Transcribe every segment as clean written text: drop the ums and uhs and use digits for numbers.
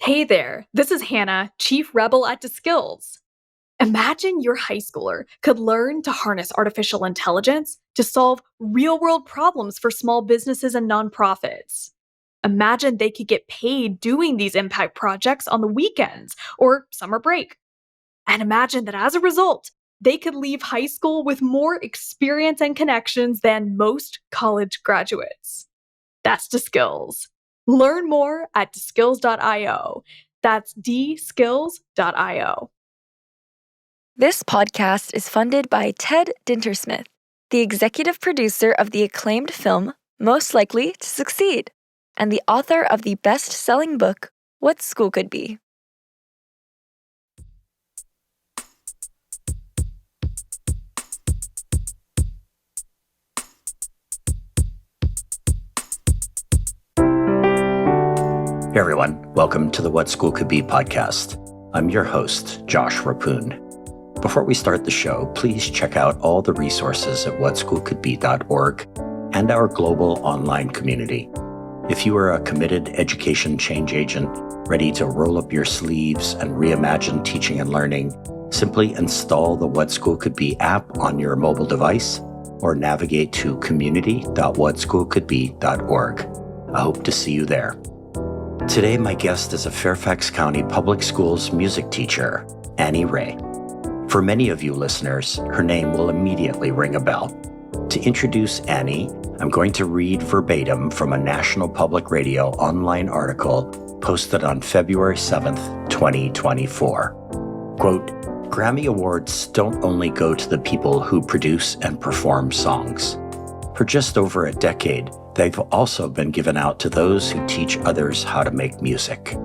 Hey there, this is Hannah, Chief Rebel at DeSkills. Imagine your high schooler could learn to harness artificial intelligence to solve real world problems for small businesses and nonprofits. Imagine they could get paid doing these impact projects on the weekends or summer break. And imagine that as a result, they could leave high school with more experience and connections than most college graduates. That's DeSkills. Learn more at skills.io. That's dskills.io. This podcast is funded by Ted Dintersmith, the executive producer of the acclaimed film Most Likely to Succeed, and the author of the best-selling book What School Could Be. Hey everyone, welcome to the What School Could Be podcast. I'm your host, Josh Rapoon. Before we start the show, please check out all the resources at whatschoolcouldbe.org and our global online community. If you are a committed education change agent, ready to roll up your sleeves and reimagine teaching and learning, simply install the What School Could Be app on your mobile device or navigate to community.whatschoolcouldbe.org. I hope to see you there. Today, my guest is a Fairfax County Public Schools music teacher, Annie Ray. For many of you listeners, her name will immediately ring a bell. To introduce Annie, I'm going to read verbatim from a National Public Radio online article posted on February 7th, 2024. Quote, Grammy Awards don't only go to the people who produce and perform songs. For just over a decade, they've also been given out to those who teach others how to make music.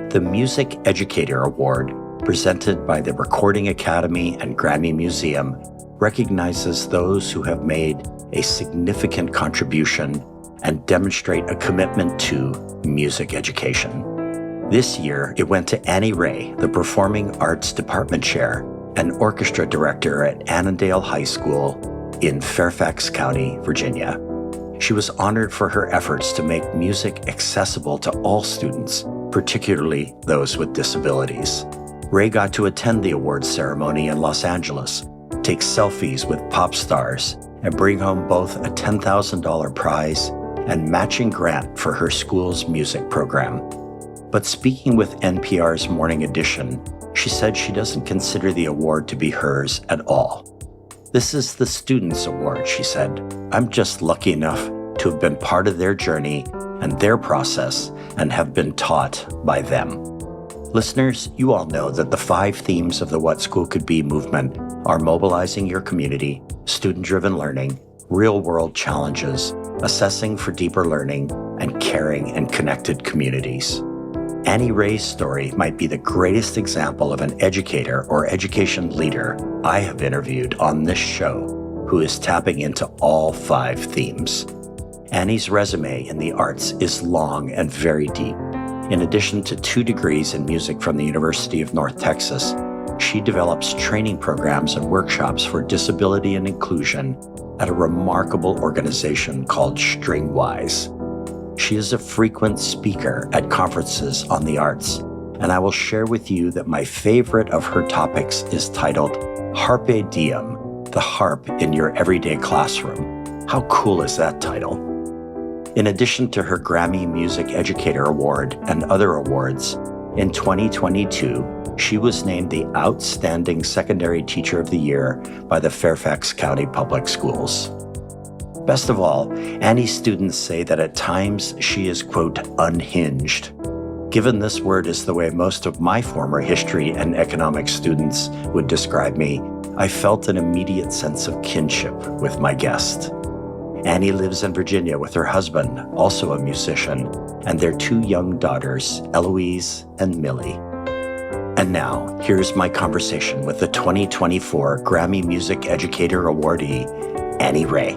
The Music Educator Award, presented by the Recording Academy and Grammy Museum, recognizes those who have made a significant contribution and demonstrate a commitment to music education. This year, it went to Annie Ray, the Performing Arts Department Chair and Orchestra Director at Annandale High School in Fairfax County, Virginia. She was honored for her efforts to make music accessible to all students, particularly those with disabilities. Ray got to attend the awards ceremony in Los Angeles, take selfies with pop stars, and bring home both a $10,000 prize and matching grant for her school's music program. But speaking with NPR's Morning Edition, she said she doesn't consider the award to be hers at all. This is the Students' Award, she said. I'm just lucky enough to have been part of their journey and their process and have been taught by them. Listeners, you all know that the 5 themes of the What School Could Be movement are mobilizing your community, student-driven learning, real-world challenges, assessing for deeper learning, and caring and connected communities. Annie Ray's story might be the greatest example of an educator or education leader I have interviewed on this show who is tapping into all 5 themes. Annie's resume in the arts is long and very deep. In addition to 2 degrees in music from the University of North Texas, she develops training programs and workshops for disability and inclusion at a remarkable organization called Stringwise. She is a frequent speaker at conferences on the arts, and I will share with you that my favorite of her topics is titled Harpe Diem, the harp in your everyday classroom. How cool is that title? In addition to her Grammy Music Educator Award and other awards, in 2022, she was named the Outstanding Secondary Teacher of the Year by the Fairfax County Public Schools. Best of all, Annie's students say that at times she is, quote, unhinged. Given this word is the way most of my former history and economics students would describe me, I felt an immediate sense of kinship with my guest. Annie lives in Virginia with her husband, also a musician, and their 2 young daughters, Eloise and Millie. And now, here's my conversation with the 2024 Grammy Music Educator awardee, Annie Ray.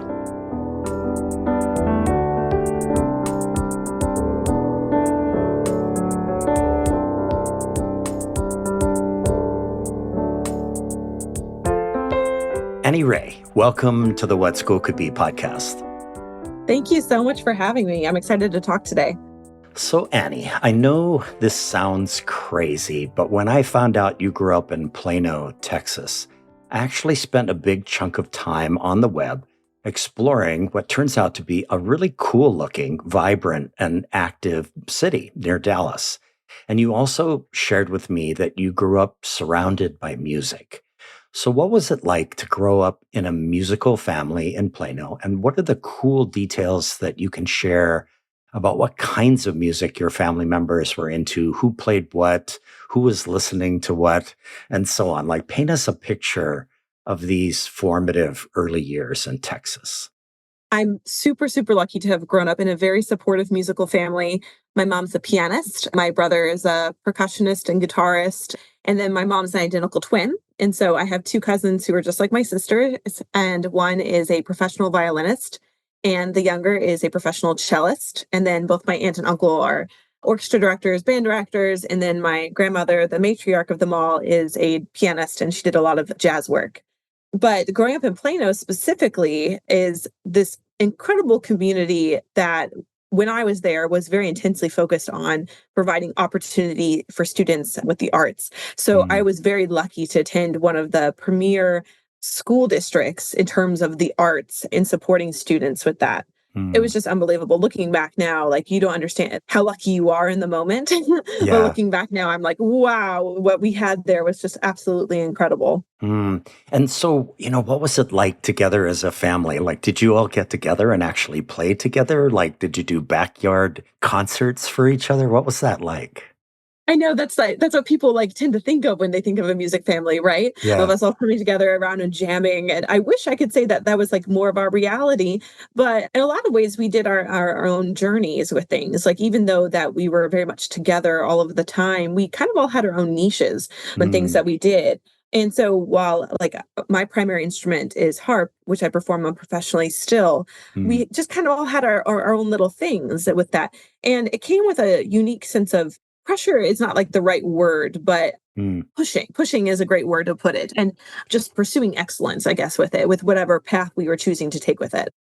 Annie Ray, welcome to the What School Could Be podcast. Thank you so much for having me. I'm excited to talk today. So, Annie, I know this sounds crazy, but when I found out you grew up in Plano, Texas, I actually spent a big chunk of time on the web exploring what turns out to be a really cool looking, vibrant, and active city near Dallas. And you also shared with me that you grew up surrounded by music. So, what was it like to grow up in a musical family in Plano? And what are the cool details that you can share about what kinds of music your family members were into, who played what, who was listening to what, and so on? Like, paint us a picture of these formative early years in Texas. I'm super, super lucky to have grown up in a very supportive musical family. My mom's a pianist. My brother is a percussionist and guitarist. And then my mom's an identical twin. And so I have two cousins who are just like my sister, and one is a professional violinist, and the younger is a professional cellist. And then both my aunt and uncle are orchestra directors, band directors. And then my grandmother, the matriarch of them all, is a pianist, and she did a lot of jazz work. But growing up in Plano specifically is this incredible community that when I was there was very intensely focused on providing opportunity for students with the arts. So I Mm, was very lucky to attend one of the premier school districts in terms of the arts and supporting students with that. It mm. was just unbelievable. Looking back now, like you don't understand how lucky you are in the moment. But Yeah. looking back now, I'm like, wow, what we had there was just absolutely incredible. Mm. And so, what was it like together as a family? Like, did you all get together and actually play together? Like, did you do backyard concerts for each other? What was that like? I know that's what people like tend to think of when they think of a music family, right? Of Yeah. us all coming together around and jamming. And I wish I could say that that was like more of our reality, but in a lot of ways we did our own journeys with things. Like even though that we were very much together all of the time, we kind of all had our own niches when things Mm, that we did. And so while like my primary instrument is harp, which I perform on professionally still, mm, we just kind of all had our own little things with that. And it came with a unique sense of pressure is not like the right word, but mm. pushing is a great word to put it. And just pursuing excellence, I guess, with it, with whatever path we were choosing to take with it.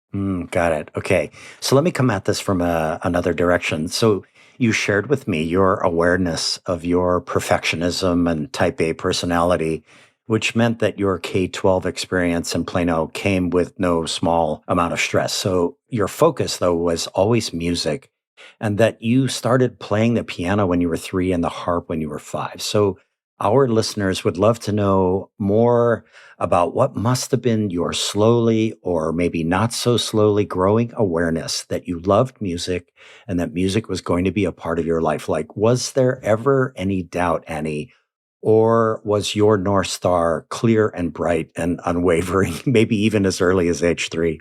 Got it. Okay. So let me come at this from another direction. So you shared with me your awareness of your perfectionism and type A personality, which meant that your K-12 experience in Plano came with no small amount of stress. So your focus, though, was always music, and that you started playing the piano when you were 3 and the harp when you were 5. So our listeners would love to know more about what must have been your slowly or maybe not so slowly growing awareness that you loved music and that music was going to be a part of your life. Like, was there ever any doubt, Annie, or was your North Star clear and bright and unwavering, maybe even as early as age 3?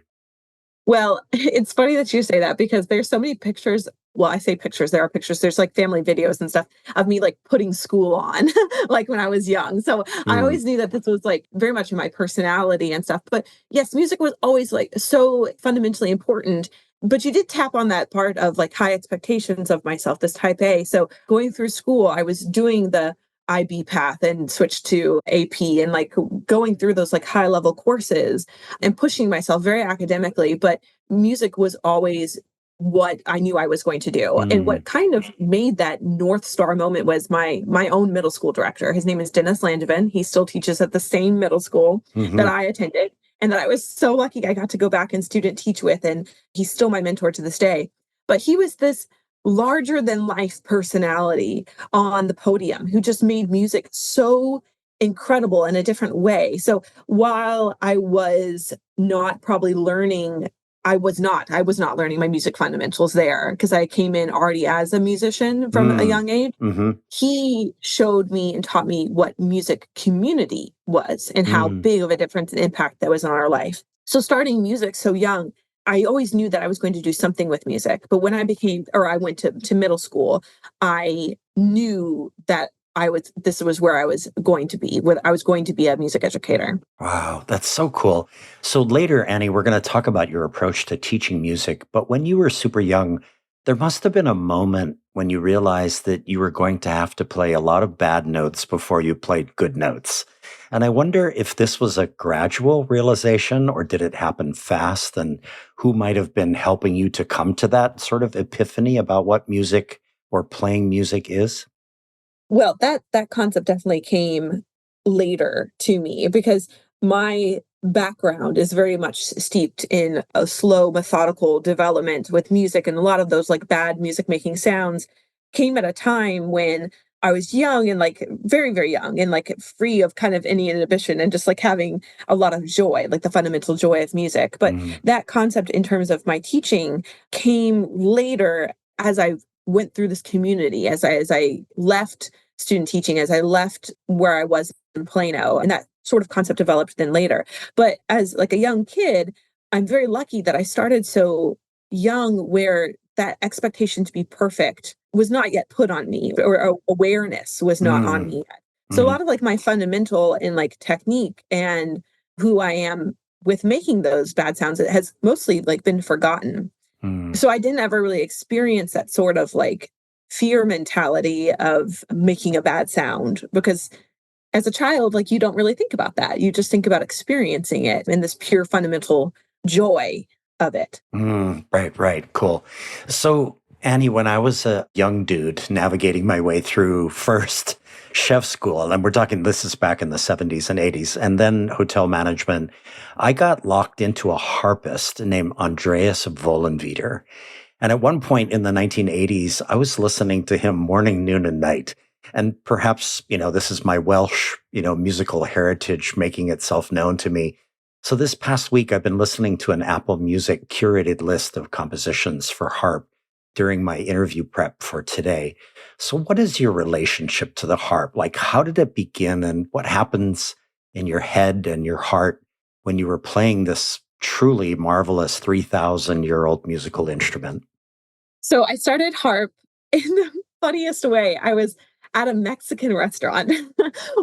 Well, it's funny that you say that because there's so many pictures. Well, I say pictures, there are pictures. There's like family videos and stuff of me like putting school on, like when I was young. So I Mm, always knew that this was like very much in my personality and stuff. But yes, music was always like so fundamentally important. But you did tap on that part of like high expectations of myself, this type A. So going through school, I was doing the IB path and switched to AP and like going through those like high level courses and pushing myself very academically, but music was always what I knew I was going to do. And mm, what kind of made that North Star moment was my own middle school director. His name is Dennis Langevin. He still teaches at the same middle school that hmm I attended and that I was so lucky I got to go back and student teach with. And he's still my mentor to this day. But he was this larger than life personality on the podium who just made music so incredible in a different way. So while I was not probably learning, I was not learning my music fundamentals there because I came in already as a musician from a mm, young age. hmm He showed me and taught me what music community was and how mm, big of a difference and impact that was on our life. So starting music so young, I always knew that I was going to do something with music. But when I went to middle school, I knew that this was where I was going to be, where I was going to be a music educator. Wow, that's so cool. So later, Annie, we're going to talk about your approach to teaching music. But when you were super young, there must have been a moment when you realized that you were going to have to play a lot of bad notes before you played good notes. And I wonder if this was a gradual realization or did it happen fast? And who might have been helping you to come to that sort of epiphany about what music or playing music is? Well, that concept definitely came later to me because my background is very much steeped in a slow, methodical development with music, and a lot of those like bad music making sounds came at a time when I was young and like very, very young and like free of kind of any inhibition and just like having a lot of joy, like the fundamental joy of music. But Mm, that concept in terms of my teaching came later as I went through this community, as I left student teaching, as I left where I was in Plano, and that sort of concept developed then later. But as like a young kid, I'm very lucky that I started so young where that expectation to be perfect was not yet put on me, or awareness was not on mm, me yet. So a mm, lot of like my fundamental and like technique and who I am with making those bad sounds, it has mostly like been forgotten. mm, So I didn't ever really experience that sort of like fear mentality of making a bad sound because as a child, like you don't really think about that. You just think about experiencing it and this pure fundamental joy of it. right, right. Cool. So, Annie, when I was a young dude navigating my way through first chef school, and we're talking this is back in the 70s and 80s, and then hotel management, I got locked into a harpist named Andreas Vollenweider. And at one point in the 1980s, I was listening to him morning, noon, and night. And perhaps, this is my Welsh, musical heritage making itself known to me. So this past week, I've been listening to an Apple Music curated list of compositions for harp during my interview prep for today. So what is your relationship to the harp? Like, how did it begin and what happens in your head and your heart when you were playing this truly marvelous 3,000-year-old musical instrument? So I started harp in the funniest way. I was at a Mexican restaurant,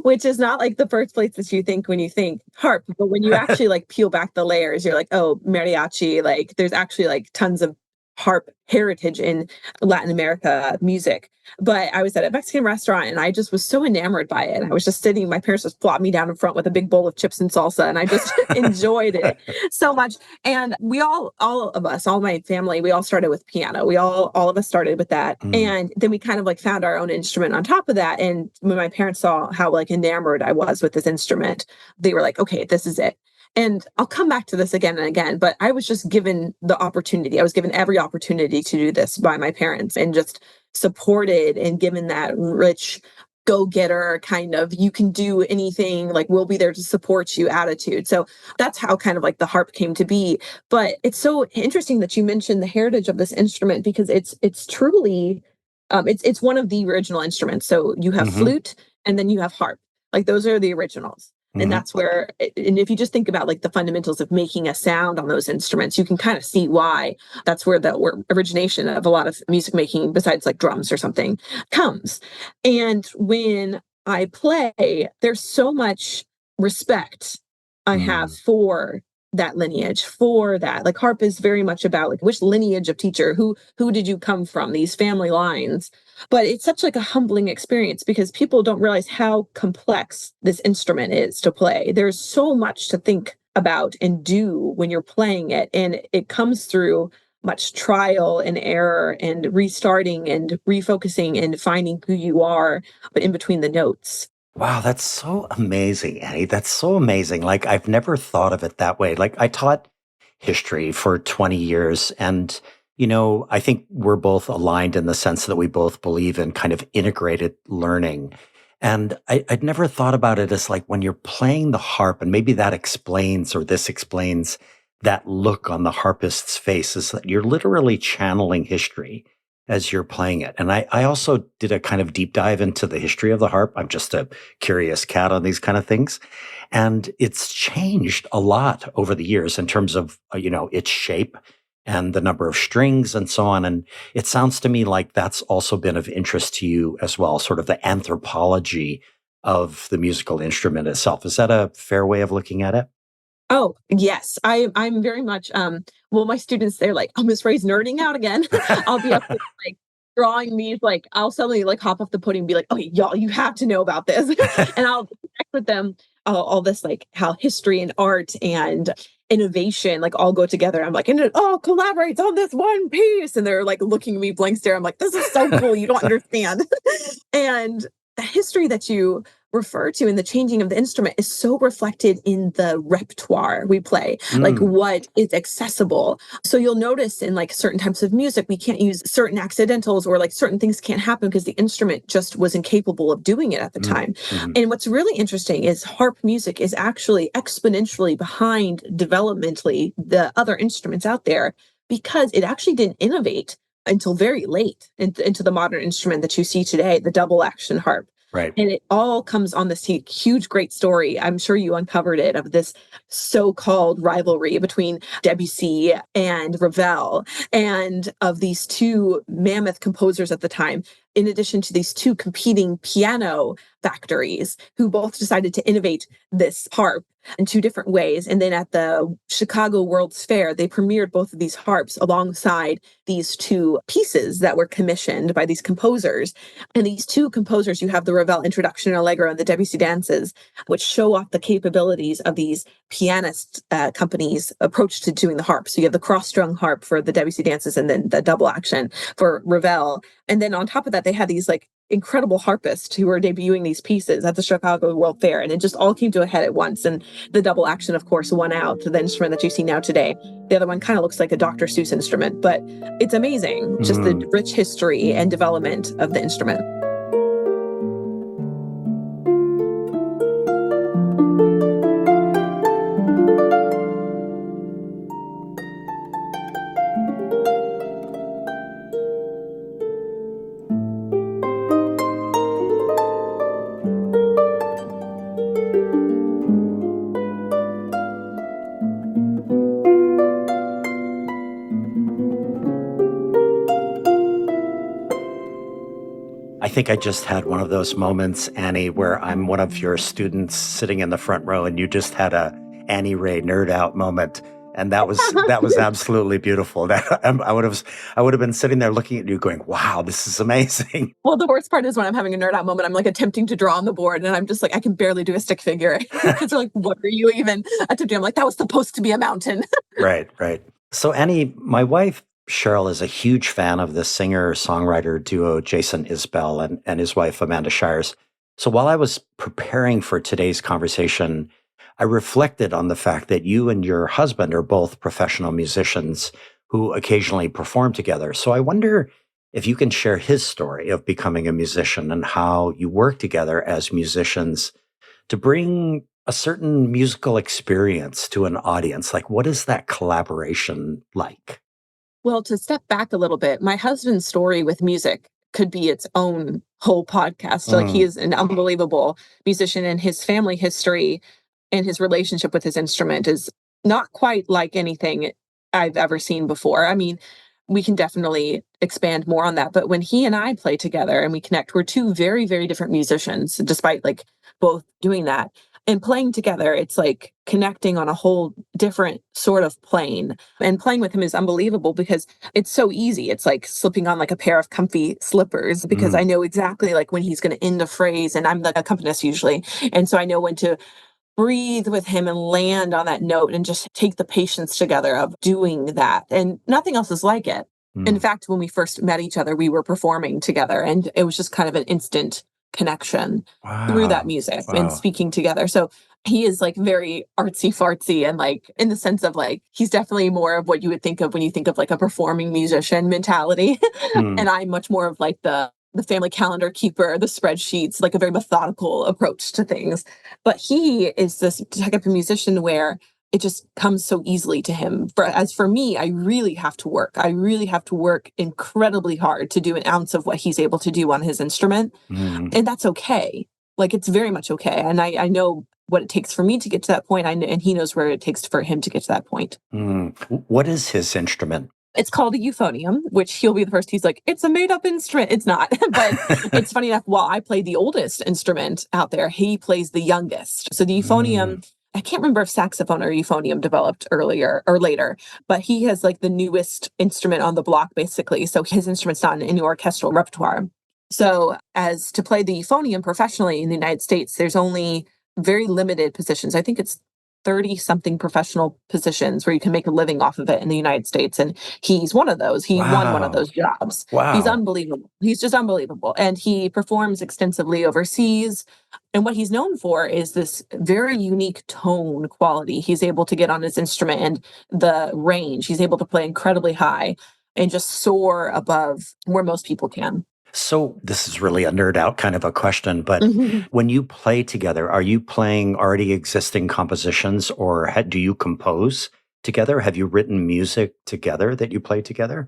which is not like the first place that you think when you think harp, but when you actually like peel back the layers, you're like, oh, mariachi, like there's actually like tons of harp heritage in Latin America music. But I was at a Mexican restaurant and I just was so enamored by it. And I was just sitting, my parents just plopped me down in front with a big bowl of chips and salsa, and I just enjoyed it so much. And we all of us, all my family, we all started with piano. All of us started with that. Mm, And then we kind of like found our own instrument on top of that. And when my parents saw how like enamored I was with this instrument, they were like, okay, this is it. And I'll come back to this again and again, but I was just given the opportunity. I was given every opportunity to do this by my parents and just supported and given that rich go getter kind of you can do anything, like we'll be there to support you attitude. So that's how kind of like the harp came to be. But it's so interesting that you mentioned the heritage of this instrument because it's truly it's one of the original instruments. So you have mhm, flute and then you have harp. Like those are the originals. And mhm. that's where, and if you just think about like the fundamentals of making a sound on those instruments, you can kind of see why that's where the origination of a lot of music making, besides like drums or something, comes. And when I play, there's so much respect I have Mm. for that lineage, for that. Like harp is very much about like which lineage of teacher, who did you come from, these family lines. But it's such like a humbling experience because people don't realize how complex this instrument is to play. There's so much to think about and do when you're playing it, and it comes through much trial and error and restarting and refocusing and finding who you are, but in between the notes. Wow, that's so amazing, Annie. That's so amazing. Like, I've never thought of it that way. Like, I taught history for 20 years, and, I think we're both aligned in the sense that we both believe in kind of integrated learning. And I'd never thought about it as like when you're playing the harp, and maybe that explains or this explains that look on the harpist's face is that you're literally channeling history as you're playing it. And I also did a kind of deep dive into the history of the harp. I'm just a curious cat on these kind of things. And it's changed a lot over the years in terms of, its shape and the number of strings and so on. And it sounds to me like that's also been of interest to you as well, sort of the anthropology of the musical instrument itself. Is that a fair way of looking at it? Oh, yes. I'm very much well, my students, they're like, "Oh, Miss Ray's nerding out again." I'll be up there like drawing these, like I'll suddenly like hop off the podium and be like, "Okay, y'all, you have to know about this." And I'll connect with them all this like how history and art and innovation like all go together. I'm like, and it all collaborates on this one piece. And they're like looking at me blank stare. I'm like, this is so cool. You don't understand. And the history that you refer to in the changing of the instrument is so reflected in the repertoire we play, like Mm, what is accessible. So you'll notice in like certain types of music, we can't use certain accidentals or like certain things can't happen because the instrument just wasn't capable of doing it at the mm, time. mhm. And what's really interesting is harp music is actually exponentially behind developmentally the other instruments out there because it actually didn't innovate until very late into the modern instrument that you see today, the double action harp. Right. And it all comes on this huge, great story. I'm sure you uncovered it of this so-called rivalry between Debussy and Ravel, and of these two mammoth composers at the time, in addition to these two competing piano factories who both decided to innovate this harp in two different ways. And then at the Chicago World's Fair, they premiered both of these harps alongside these two pieces that were commissioned by these composers. And these two composers, you have the Ravel Introduction and Allegro and the Debussy Dances, which show off the capabilities of these pianist companies' approach to doing the harp. So you have the cross-strung harp for the Debussy Dances and then the double action for Ravel. And then on top of that, they had these like incredible harpists who were debuting these pieces at the Chicago World Fair. And it just all came to a head at once. And the double action, of course, won out to the instrument that you see now today. The other one kind of looks like a Dr. Seuss instrument, but it's amazing, just the Mm. rich history and development of the instrument. I think I just had one of those moments, Annie, where I'm one of your students sitting in the front row, and you just had a Annie Ray nerd out moment, and that was absolutely beautiful. That I would have been sitting there looking at you, going, "Wow, this is amazing." Well, the worst part is when I'm having a nerd out moment, I'm like attempting to draw on the board and I'm just like, I can barely do a stick figure. Kids are like, what are you even attempting? I'm like, that was supposed to be a mountain. Right, right. So, Annie, my wife Cheryl is a huge fan of the singer-songwriter duo Jason Isbell and his wife Amanda Shires. So while I was preparing for today's conversation, I reflected on the fact that you and your husband are both professional musicians who occasionally perform together. So I wonder if you can share his story of becoming a musician and how you work together as musicians to bring a certain musical experience to an audience. Like, what is that collaboration like? Well, to step back a little bit, my husband's story with music could be its own whole podcast. Like he Mm, is an unbelievable musician and his family history and his relationship with his instrument is not quite like anything I've ever seen before. I mean, we can definitely expand more on that. But when he and I play together and we connect, we're two very, very different musicians, despite like both doing that. And playing together, it's like connecting on a whole different sort of plane. And playing with him is unbelievable because it's so easy. It's like slipping on like a pair of comfy slippers because I mm, know exactly like when he's going to end a phrase and I'm the accompanist usually. And so I know when to breathe with him and land on that note and just take the patience together of doing that. And nothing else is like it. In mm. fact, when we first met each other, we were performing together and it was just kind of an instant connection through that Wow. music and Wow. speaking together. So he is like very artsy fartsy and like in the sense of like he's definitely more of what you would think of when you think of like a performing musician mentality. Mm, And I'm much more of like the family calendar keeper, the spreadsheets, like a very methodical approach to things. But he is this type of musician where it just comes so easily to him. As for me, I really have to work. I really have to work incredibly hard to do an ounce of what he's able to do on his instrument. mm, And that's okay. Like it's very much okay. And I know what it takes for me to get to that point. And he knows where it takes for him to get to that point. mm. What is his instrument? It's called a euphonium, which he'll be the first. He's like, it's a made up instrument. It's not. But it's funny enough, while I play the oldest instrument out there, he plays the youngest. So the Mm, euphonium, I can't remember if saxophone or euphonium developed earlier or later, but he has like the newest instrument on the block, basically. So his instrument's not in the orchestral repertoire. So as to play the euphonium professionally in the United States, there's only very limited positions. I think it's 30 something professional positions where you can make a living off of it in the United States. And he's one of those. He won one of Wow. those jobs. He's Wow. unbelievable. He's just unbelievable. And he performs extensively overseas. And what he's known for is this very unique tone quality. He's able to get on his instrument and the range. He's able to play incredibly high and just soar above where most people can. So this is really a nerd out kind of a question, but when you play together, are you playing already existing compositions or do you compose together? Have you written music together that you play together?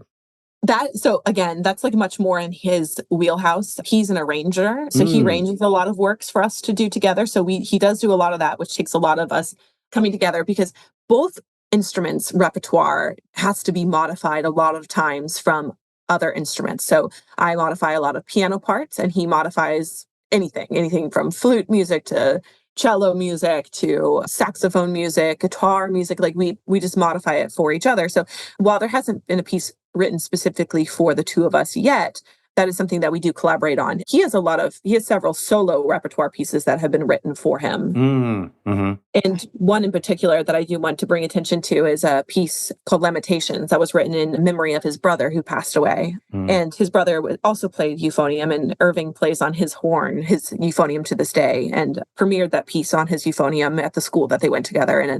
So again, that's like much more in his wheelhouse. He's an arranger, so he Mm, arranges a lot of works for us to do together. So he does do a lot of that, which takes a lot of us coming together because both instruments repertoire has to be modified a lot of times from other instruments. So I modify a lot of piano parts and he modifies anything from flute music to cello music to saxophone music, guitar music. Like we just modify it for each other. So while there hasn't been a piece written specifically for the two of us yet, that is something that we do collaborate on. He has several solo repertoire pieces that have been written for him. mm-hmm, And one in particular that I do want to bring attention to is a piece called Lamentations that was written in memory of his brother who passed away. mm, And his brother also played euphonium, and Irving plays on his horn, his euphonium to this day, and premiered that piece on his euphonium at the school that they went together. And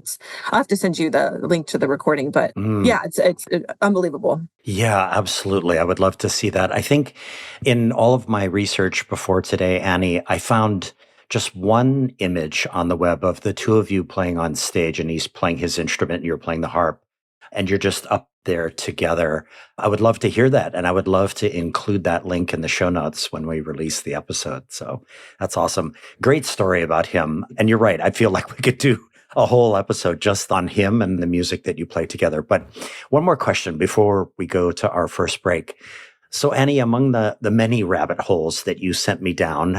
I'll have to send you the link to the recording, but mm. yeah, it's unbelievable. Yeah, absolutely. I would love to see that. I think in all of my research before today, Annie, I found just one image on the web of the two of you playing on stage, and he's playing his instrument and you're playing the harp, and you're just up there together. I would love to hear that. And I would love to include that link in the show notes when we release the episode. So that's awesome. Great story about him. And you're right. I feel like we could do a whole episode just on him and the music that you play together. But one more question before we go to our first break. So Annie, among the many rabbit holes that you sent me down,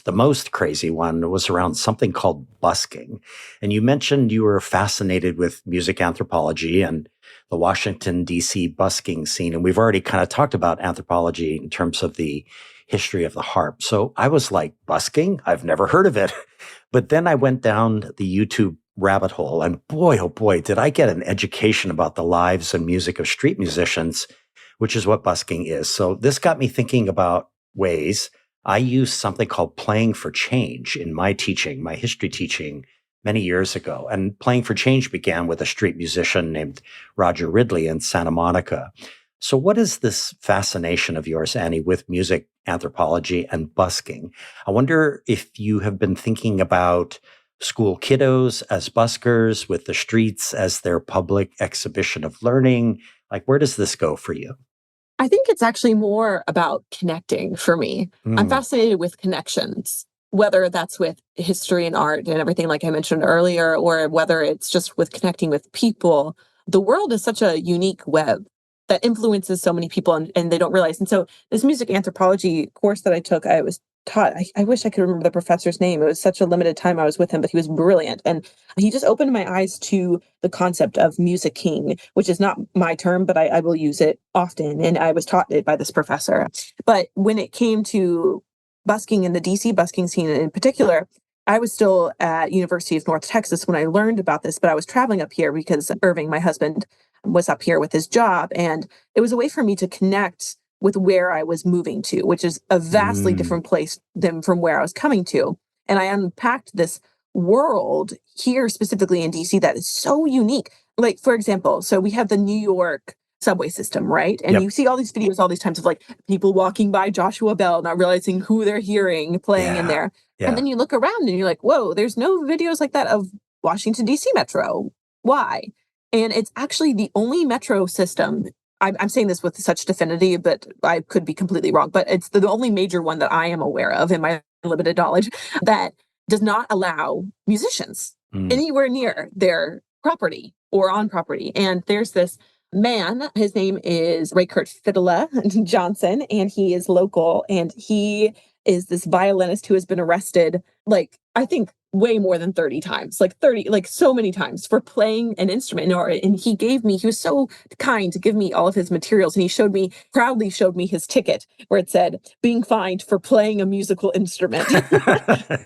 the most crazy one was around something called busking. And you mentioned you were fascinated with music anthropology and the Washington, D.C. busking scene. And we've already kind of talked about anthropology in terms of the history of the harp. So I was like, busking? I've never heard of it. But then I went down the YouTube rabbit hole, and boy, oh boy, did I get an education about the lives and music of street musicians, which is what busking is. So this got me thinking about ways I use something called playing for change in my teaching, my history teaching many years ago. And playing for change began with a street musician named Roger Ridley in Santa Monica. So what is this fascination of yours, Annie, with music anthropology and busking? I wonder if you have been thinking about school kiddos as buskers, with the streets as their public exhibition of learning. Like, where does this go for you? I think it's actually more about connecting for me. I'm Mm, fascinated with connections, whether that's with history and art and everything, like I mentioned earlier, or whether it's just with connecting with people. The world is such a unique web that influences so many people and they don't realize. And so, this music anthropology course that I took, I was taught, I wish I could remember the professor's name. It was such a limited time I was with him, but he was brilliant. And he just opened my eyes to the concept of musicking, which is not my term, but I will use it often. And I was taught it by this professor. But when it came to busking in the DC busking scene in particular, I was still at University of North Texas when I learned about this, but I was traveling up here because Irving, my husband, was up here with his job. And it was a way for me to connect with where I was moving to, which is a vastly mm, different place than from where I was coming to. And I unpacked this world here, specifically in DC, that is so unique. Like, for example, so we have the New York subway system, right? And yep. you see all these videos all these times of like people walking by Joshua Bell, not realizing who they're hearing playing in Yeah. there. And Yeah. then you look around and you're like, whoa, there's no videos like that of Washington, D.C. Metro. Why? And it's actually the only metro system. I'm saying this with such definity, but I could be completely wrong. But it's the only major one that I am aware of in my limited knowledge that does not allow musicians Mm, anywhere near their property or on property. And there's this man, his name is Ray Kurt Fiddler Johnson, and he is local. And he is this violinist who has been arrested like, I think way more than 30 times, like 30, like so many times for playing an instrument. And he was so kind to give me all of his materials. And proudly showed me his ticket where it said, being fined for playing a musical instrument.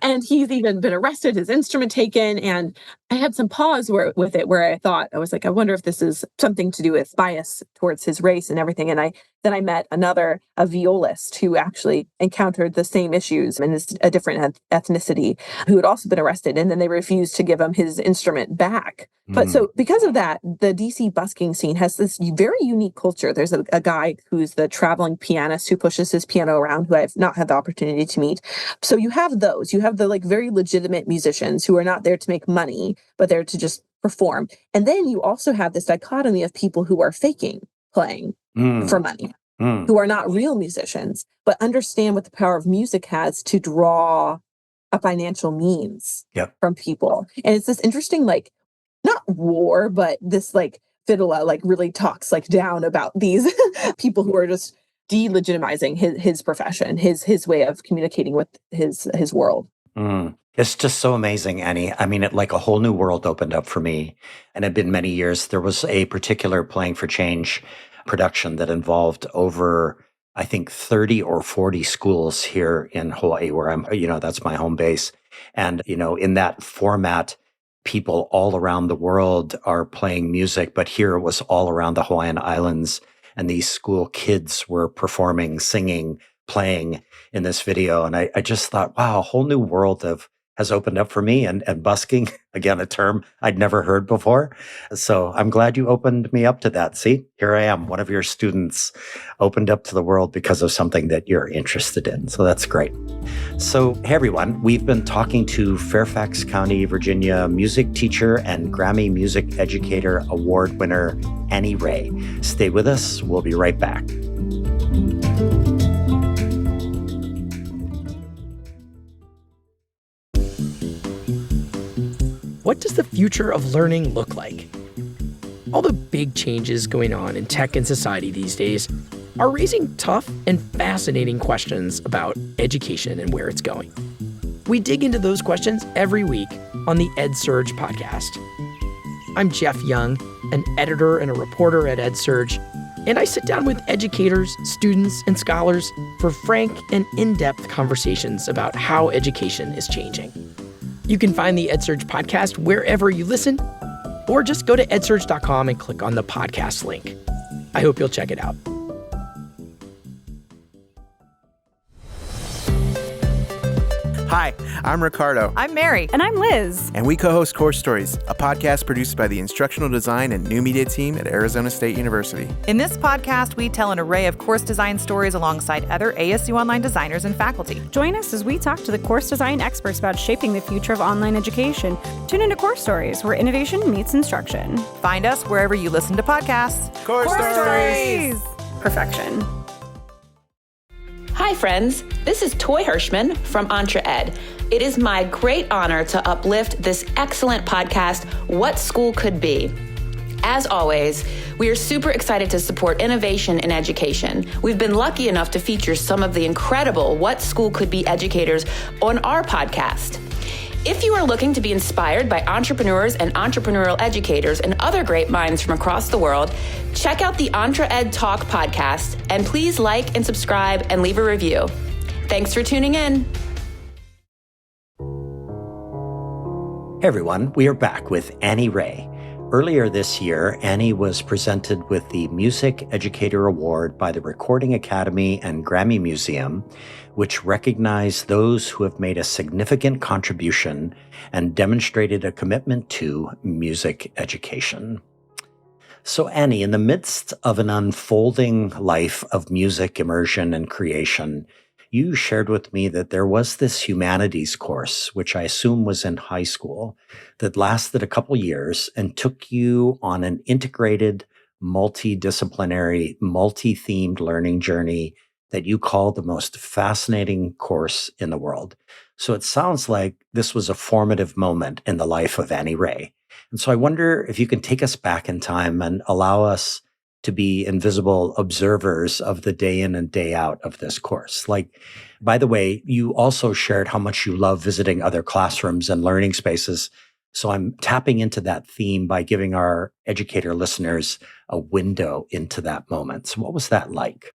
And he's even been arrested, his instrument taken. And I had some pause with it where I was like, I wonder if this is something to do with bias towards his race and everything. And then I met a violist who actually encountered the same issues and is a different ethnicity, who had also been arrested. And then they refused to give him his instrument back. But so because of that, the DC busking scene has this very unique culture. There's a guy who's the traveling pianist who pushes his piano around, who I've not had the opportunity to meet. So you have those. You have the like very legitimate musicians who are not there to make money, but there to just perform. And then you also have this dichotomy of people who are faking playing for money, who are not real musicians, but understand what the power of music has to draw a financial means from people. And it's this interesting, like, not war, but this like Fidela like really talks like down about these people who are just delegitimizing his profession, his way of communicating with his world. It's just so amazing, Annie. I mean, like a whole new world opened up for me. And it had been many years. There was a particular Playing for Change production that involved over, I think, 30 or 40 schools here in Hawaii, where that's my home base. And, in that format, people all around the world are playing music, but here it was all around the Hawaiian Islands. And these school kids were performing, singing, playing in this video. And I just thought, wow, a whole new world has opened up for me, and busking, again, a term I'd never heard before. So I'm glad you opened me up to that. See, here I am, one of your students, opened up to the world because of something that you're interested in. So that's great. So, hey, everyone, we've been talking to Fairfax County, Virginia music teacher and Grammy Music Educator Award winner, Annie Ray. Stay with us. We'll be right back. What does the future of learning look like? All the big changes going on in tech and society these days are raising tough and fascinating questions about education and where it's going. We dig into those questions every week on the EdSurge podcast. I'm Jeff Young, an editor and a reporter at EdSurge, and I sit down with educators, students, and scholars for frank and in-depth conversations about how education is changing. You can find the EdSurge podcast wherever you listen, or just go to edsurge.com and click on the podcast link. I hope you'll check it out. Hi, I'm Ricardo. I'm Mary. And I'm Liz. And we co-host Course Stories, a podcast produced by the Instructional Design and New Media team at Arizona State University. In this podcast, we tell an array of course design stories alongside other ASU online designers and faculty. Join us as we talk to the course design experts about shaping the future of online education. Tune into Course Stories, where innovation meets instruction. Find us wherever you listen to podcasts. Course Stories! Perfection. Hi, friends. This is Toy Hirschman from EntreEd. It is my great honor to uplift this excellent podcast, What School Could Be. As always, we are super excited to support innovation in education. We've been lucky enough to feature some of the incredible What School Could Be educators on our podcast. If you are looking to be inspired by entrepreneurs and entrepreneurial educators and other great minds from across the world, check out the EntreEd Talk podcast, and please like and subscribe and leave a review. Thanks for tuning in. Hey everyone, we are back with Annie Ray. Earlier this year, Annie was presented with the Music Educator Award by the Recording Academy and Grammy Museum, which recognize those who have made a significant contribution and demonstrated a commitment to music education. So Annie, in the midst of an unfolding life of music immersion and creation, you shared with me that there was this humanities course, which I assume was in high school, that lasted a couple years and took you on an integrated, multidisciplinary, multi-themed learning journey that you call the most fascinating course in the world. So it sounds like this was a formative moment in the life of Annie Ray. And so I wonder if you can take us back in time and allow us to be invisible observers of the day in and day out of this course. Like, by the way, you also shared how much you love visiting other classrooms and learning spaces. So I'm tapping into that theme by giving our educator listeners a window into that moment. So what was that like?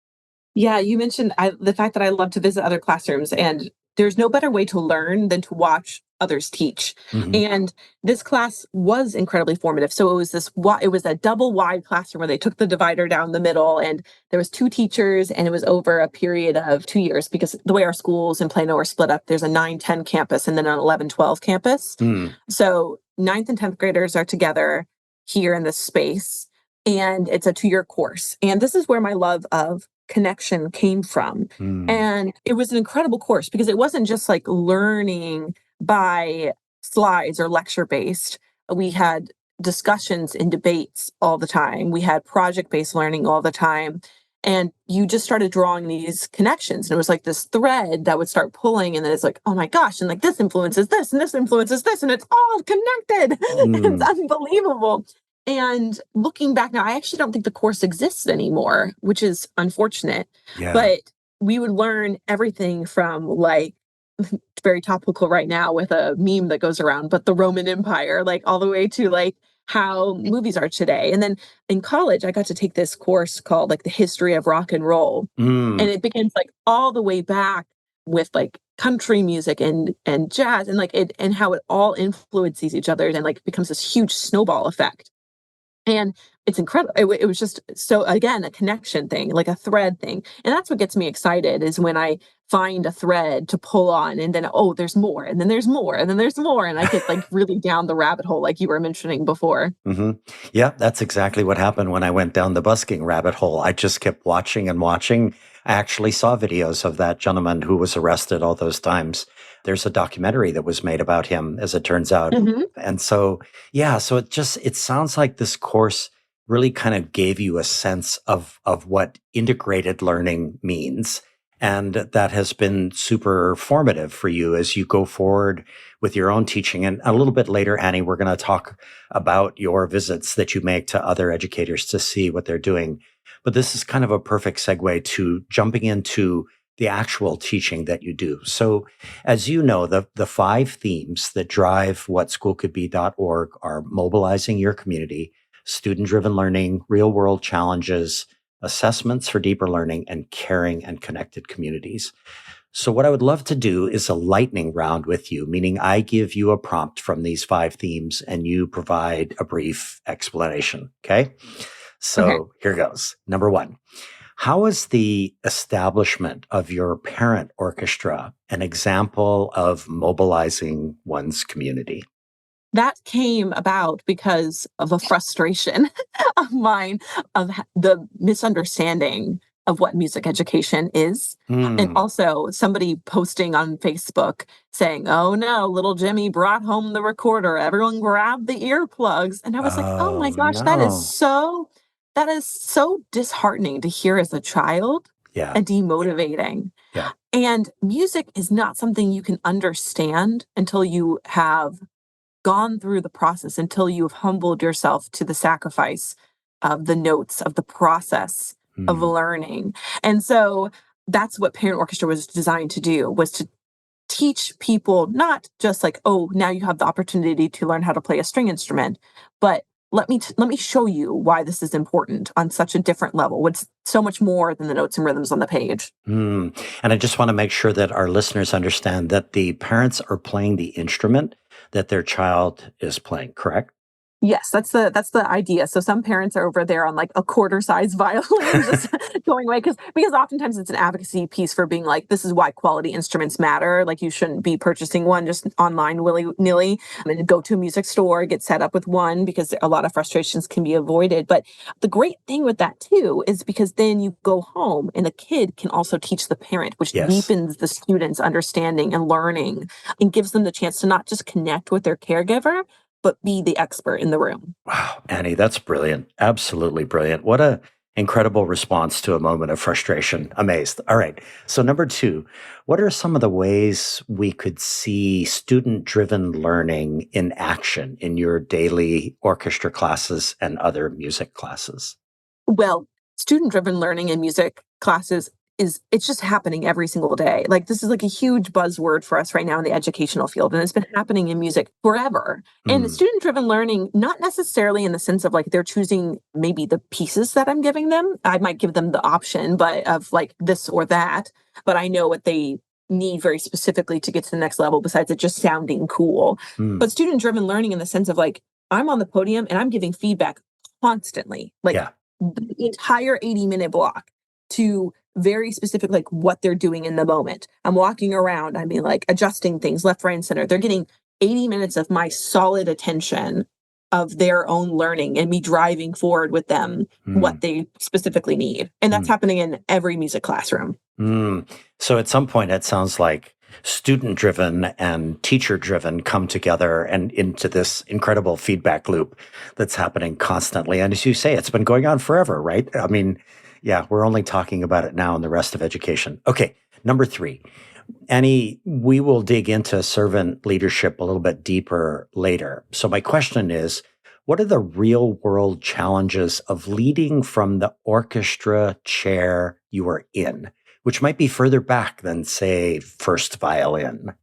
Yeah, you mentioned the fact that I love to visit other classrooms, and there's no better way to learn than to watch others teach. Hmm. And this class was incredibly formative. So it was a double wide classroom where they took the divider down the middle, and there was two teachers, and it was over a period of 2 years because the way our schools in Plano are split up, there's a 9-10 campus and then an 11-12 campus. Mm. So ninth and 10th graders are together here in this space, and it's a 2-year course. And this is where my love of connection came from. Mm. And it was an incredible course because it wasn't just like learning by slides or lecture based. We had discussions and debates all the time. We had project based learning all the time. And you just started drawing these connections. And it was like this thread that would start pulling. And then it's like, oh my gosh. And like this influences this and this influences this. And it's all connected. It's Mm. unbelievable. And looking back now, I actually don't think the course exists anymore, which is unfortunate. Yeah. But we would learn everything from like, very topical right now with a meme that goes around, but the Roman Empire, like all the way to like how movies are today. And then in college, I got to take this course called like the history of rock and roll. And Mm. it begins like all the way back with like country music and jazz and like it and how it all influences each other and like becomes this huge snowball effect. And it's incredible. It was just so, again, a connection thing, like a thread thing. And that's what gets me excited is when I find a thread to pull on and then, oh, there's more. And then there's more. And then there's more. And I get like really down the rabbit hole, like you were mentioning before. Hmm. Yeah, that's exactly what happened when I went down the busking rabbit hole. I just kept watching and watching. I actually saw videos of that gentleman who was arrested all those times. There's a documentary that was made about him, as it turns out. Hmm. And so, yeah, so it sounds like this course really kind of gave you a sense of what integrated learning means. And that has been super formative for you as you go forward with your own teaching. And a little bit later, Annie, we're going to talk about your visits that you make to other educators to see what they're doing. But this is kind of a perfect segue to jumping into the actual teaching that you do. So as you know, the 5 themes that drive whatschoolcouldbe.org are mobilizing your community, student-driven learning, real-world challenges, assessments for deeper learning, and caring and connected communities. So what I would love to do is a lightning round with you, meaning I give you a prompt from these 5 themes and you provide a brief explanation. Okay? So Okay. here goes. Number 1. How is the establishment of your parent orchestra an example of mobilizing one's community? That came about because of a frustration of mine of the misunderstanding of what music education is. And Hmm. also somebody posting on Facebook saying, oh no, little Jimmy brought home the recorder. Everyone grab the earplugs. And I was like, oh my Oh, gosh, no. that is so disheartening to hear as a child Yeah. and demotivating. Yeah. And music is not something you can understand until you have gone through the process, until you've humbled yourself to the sacrifice of the notes of the process of Hmm. learning. And so that's what parent orchestra was designed to do, was to teach people not just like, oh, now you have the opportunity to learn how to play a string instrument, but let me show you why this is important on such a different level. What's so much more than the notes and rhythms on the page. Hmm. And I just want to make sure that our listeners understand that the parents are playing the instrument that their child is playing, correct? Yes, that's the idea. So some parents are over there on like a quarter size violin, just going away because oftentimes it's an advocacy piece for being like, this is why quality instruments matter. Like you shouldn't be purchasing one just online willy nilly. I mean, go to a music store, get set up with one because a lot of frustrations can be avoided. But the great thing with that too is because then you go home and the kid can also teach the parent, which Yes. deepens the student's understanding and learning and gives them the chance to not just connect with their caregiver, but be the expert in the room. Wow, Annie, that's brilliant. Absolutely brilliant. What a incredible response to a moment of frustration. Amazed. All right. So number 2, what are some of the ways we could see student-driven learning in action in your daily orchestra classes and other music classes? Well, student-driven learning in music classes it's just happening every single day. Like, this is like a huge buzzword for us right now in the educational field, and it's been happening in music forever. And Mm, student-driven learning, not necessarily in the sense of like they're choosing maybe the pieces that I'm giving them. I might give them the option, but of like this or that, but I know what they need very specifically to get to the next level besides it just sounding cool. mm, But student-driven learning in the sense of like I'm on the podium and I'm giving feedback constantly. Like yeah. the entire 80-minute block to very specific, like what they're doing in the moment. I'm walking around, I mean, like adjusting things left, right, and center. They're getting 80 minutes of my solid attention of their own learning and me driving forward with them what Mm, they specifically need. And that's mm. happening in every music classroom. Mm. So at some point, it sounds like student driven and teacher driven come together and into this incredible feedback loop that's happening constantly. And as you say, it's been going on forever, right? I mean, yeah, we're only talking about it now in the rest of education. Okay, number 3. Annie, we will dig into servant leadership a little bit deeper later. So, my question is, what are the real world challenges of leading from the orchestra chair you are in, which might be further back than, say, first violin?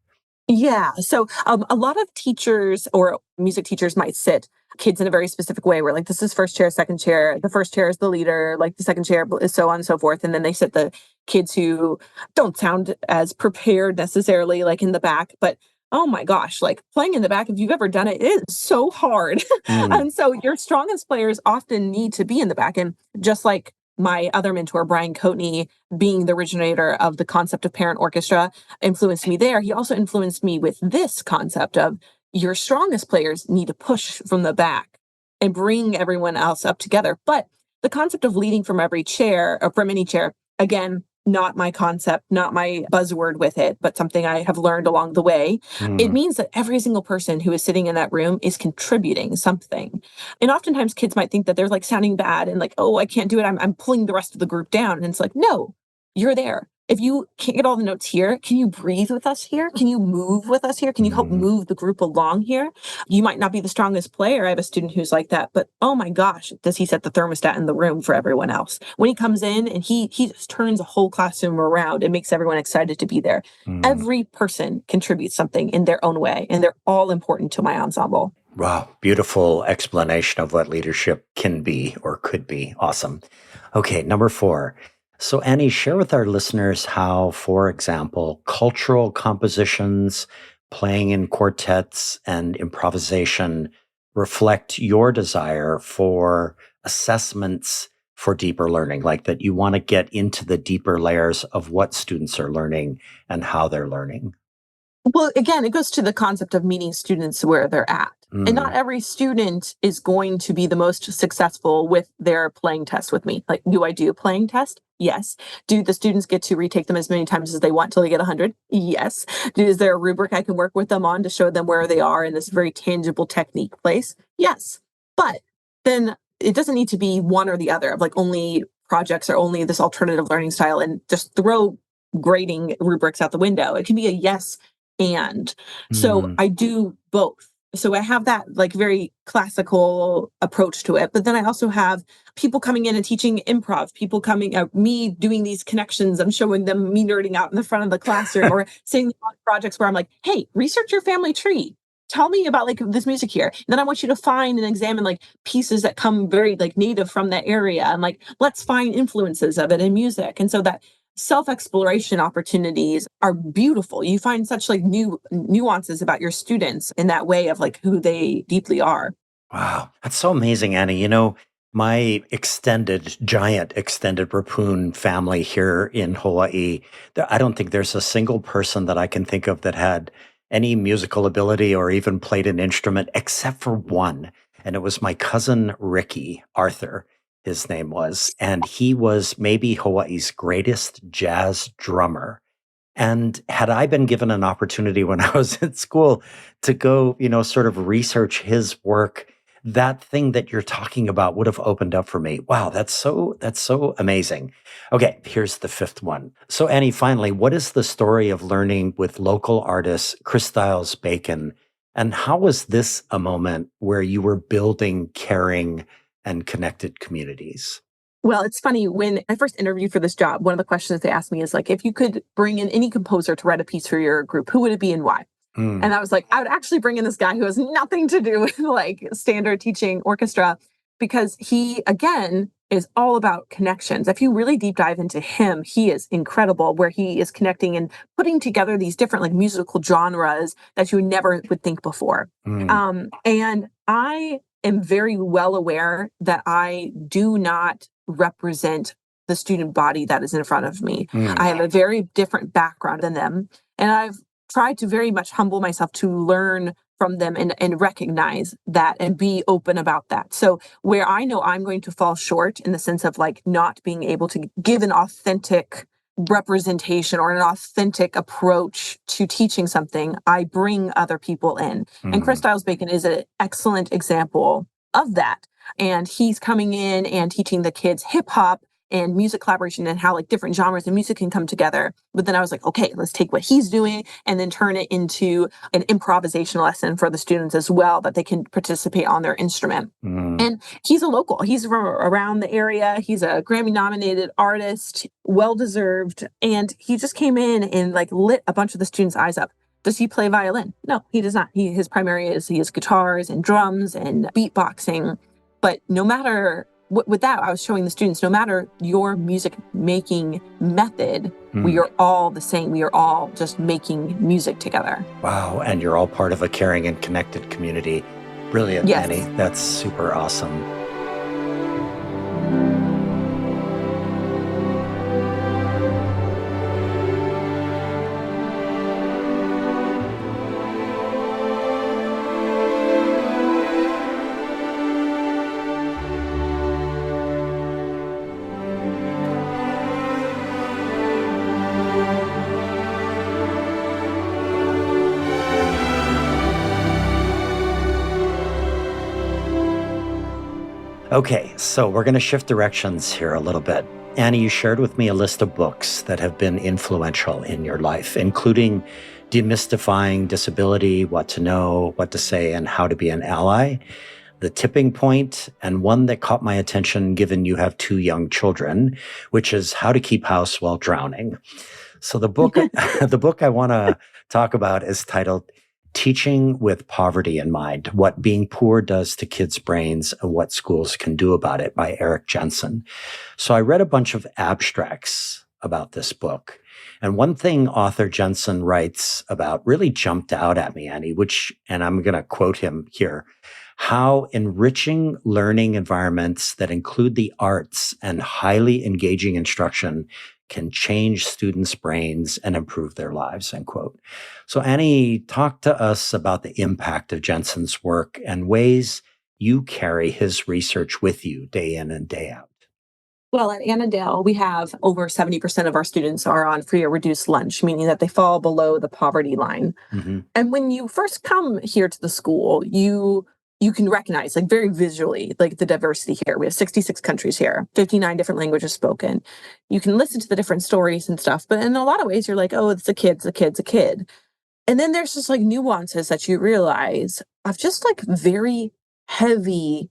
Yeah. So a lot of teachers or music teachers might sit kids in a very specific way where like this is first chair, second chair, the first chair is the leader, like the second chair is so on and so forth. And then they sit the kids who don't sound as prepared necessarily like in the back. But oh my gosh, like playing in the back, if you've ever done it, it is so hard. Mm, And so your strongest players often need to be in the back. And just like my other mentor, Brian Coatney, being the originator of the concept of parent orchestra, influenced me there. He also influenced me with this concept of your strongest players need to push from the back and bring everyone else up together. But the concept of leading from every chair or from any chair, again, not my concept, not my buzzword with it, but something I have learned along the way. It mm, means that every single person who is sitting in that room is contributing something. And oftentimes kids might think that they're like sounding bad and like, oh, I can't do it. I'm pulling the rest of the group down. And it's like, no, you're there. If you can't get all the notes here, can you breathe with us here? Can you move with us here? Can you help mm, move the group along here? You might not be the strongest player. I have a student who's like that, but oh my gosh, does he set the thermostat in the room for everyone else? When he comes in and he just turns a whole classroom around and makes everyone excited to be there. mm. Every person contributes something in their own way, and they're all important to my ensemble. Wow, beautiful explanation of what leadership can be or could be. Awesome. Okay, number 4. So, Annie, share with our listeners how, for example, cultural compositions, playing in quartets, and improvisation reflect your desire for assessments for deeper learning, like that you want to get into the deeper layers of what students are learning and how they're learning. Well, again, it goes to the concept of meeting students where they're at. And not Mm, every student is going to be the most successful with their playing test with me. Like, do I do a playing test? Yes. Do the students get to retake them as many times as they want till they get 100? Yes. Is there a rubric I can work with them on to show them where they are in this very tangible technique place? Yes. But then it doesn't need to be one or the other of like only projects or only this alternative learning style and just throw grading rubrics out the window. It can be a yes and so mm, I do both. So I have that like very classical approach to it. But then I also have people coming in and teaching improv, people coming out, me doing these connections. I'm showing them me nerding out in the front of the classroom or sitting on projects where I'm like, hey, research your family tree. Tell me about like this music here. And then I want you to find and examine like pieces that come very like native from that area. And like, let's find influences of it in music. And so that self-exploration opportunities are beautiful. You find such like new nuances about your students in that way of like who they deeply are. wow, that's so amazing, Annie. My giant extended Rapun family here in Hawaii, I don't think there's a single person that I can think of that had any musical ability or even played an instrument except for one. And it was my cousin Ricky Arthur, his name was. And he was maybe Hawaii's greatest jazz drummer. And had I been given an opportunity when I was in school to go, sort of research his work, that thing that you're talking about would have opened up for me. Wow, that's so amazing. Okay, here's the 5th one. So Annie, finally, what is the story of learning with local artist Chris Styles Bacon? And how was this a moment where you were building caring and connected communities? Well, it's funny, when I first interviewed for this job, one of the questions they asked me is like, if you could bring in any composer to write a piece for your group, who would it be and why? And I was like, I would actually bring in this guy who has nothing to do with like standard teaching orchestra, because he, again, is all about connections. If you really deep dive into him, he is incredible, where he is connecting and putting together these different like musical genres that you never would think before. And I am very well aware that I do not represent the student body that is in front of me. I have a very different background than them. And I've tried to very much humble myself to learn from them and recognize that and be open about that. So where I know I'm going to fall short in the sense of like not being able to give an authentic representation or an authentic approach to teaching something, I bring other people in. And Chris Stiles Bacon is an excellent example of that. And he's coming in and teaching the kids hip hop and music collaboration and how like different genres of music can come together. But then I was like, okay, let's take what he's doing and then turn it into an improvisation lesson for the students as well, that they can participate on their instrument. And he's a local. He's from around the area. He's a Grammy nominated artist, well-deserved. And he just came in and like lit a bunch of the students' eyes up. Does he play violin? No, he does not. His primary is he has guitars and drums and beatboxing. But no matter with that, I was showing the students, no matter your music making method, we are all the same. We are all just making music together. Wow. And you're all part of a caring and connected community. Brilliant, Yes. Annie. That's super awesome. Okay, so we're going to shift directions here a little bit. Annie, you shared with me a list of books that have been influential in your life, including Demystifying Disability, What to Know, What to Say, and How to Be an Ally, The Tipping Point, and one that caught my attention given you have 2 young children, which is How to Keep House While Drowning. So the book, the book I want to talk about is titled Teaching with Poverty in Mind, What Being Poor Does to Kids' Brains and What Schools Can Do About It by Eric Jensen. So I read a bunch of abstracts about this book. And one thing author Jensen writes about really jumped out at me, Annie, and I'm going to quote him here, how enriching learning environments that include the arts and highly engaging instruction can change students' brains and improve their lives, end quote. So Annie, talk to us about the impact of Jensen's work and ways you carry his research with you day in and day out. Well, at Annandale, we have over 70% of our students are on free or reduced lunch, meaning that they fall below the poverty line. And when you first come here to the school, you can recognize like very visually like the diversity here. We have 66 countries here, 59 different languages spoken. You can listen to the different stories and stuff, but in a lot of ways you're like, oh, it's a kid, it's a kid, it's a kid. And then there's just like nuances that you realize of just like very heavy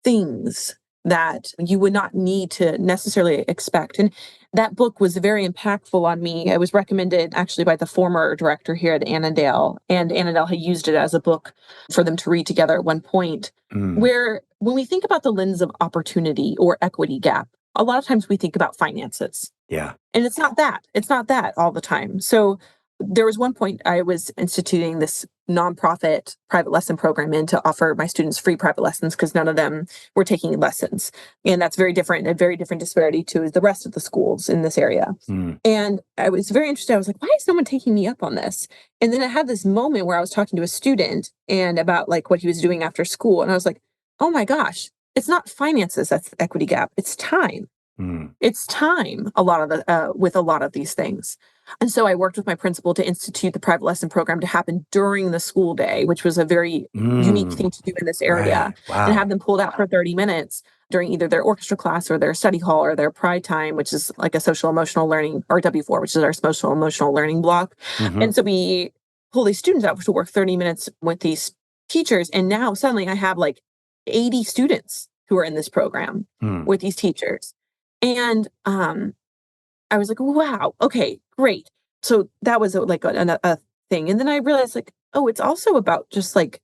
things that you would not need to necessarily expect. And that book was very impactful on me. It was recommended actually by the former director here at Annandale, and Annandale had used it as a book for them to read together at one point, where when we think about the lens of opportunity or equity gap, a lot of times we think about finances. Yeah. And it's not that. It's not that all the time. So there was one point I was instituting this nonprofit private lesson program in to offer my students free private lessons because none of them were taking lessons. And that's very different, a very different disparity to the rest of the schools in this area. And I was very interested. I was like, why is no one taking me up on this? And then I had this moment where I was talking to a student and about like what he was doing after school. And I was like, oh my gosh, it's not finances that's the equity gap. It's time. It's time with a lot of these things. And so I worked with my principal to institute the private lesson program to happen during the school day, which was a very unique thing to do in this area. Right. Wow. And have them pulled out for 30 minutes during either their orchestra class or their study hall or their pride time, which is like a social emotional learning, or W4, which is our social emotional learning block. And so we pull these students out to work 30 minutes with these teachers. And now suddenly I have like 80 students who are in this program Hmm. with these teachers. And I was like, wow, okay, great. So that was like a thing. And then I realized like, oh, it's also about just like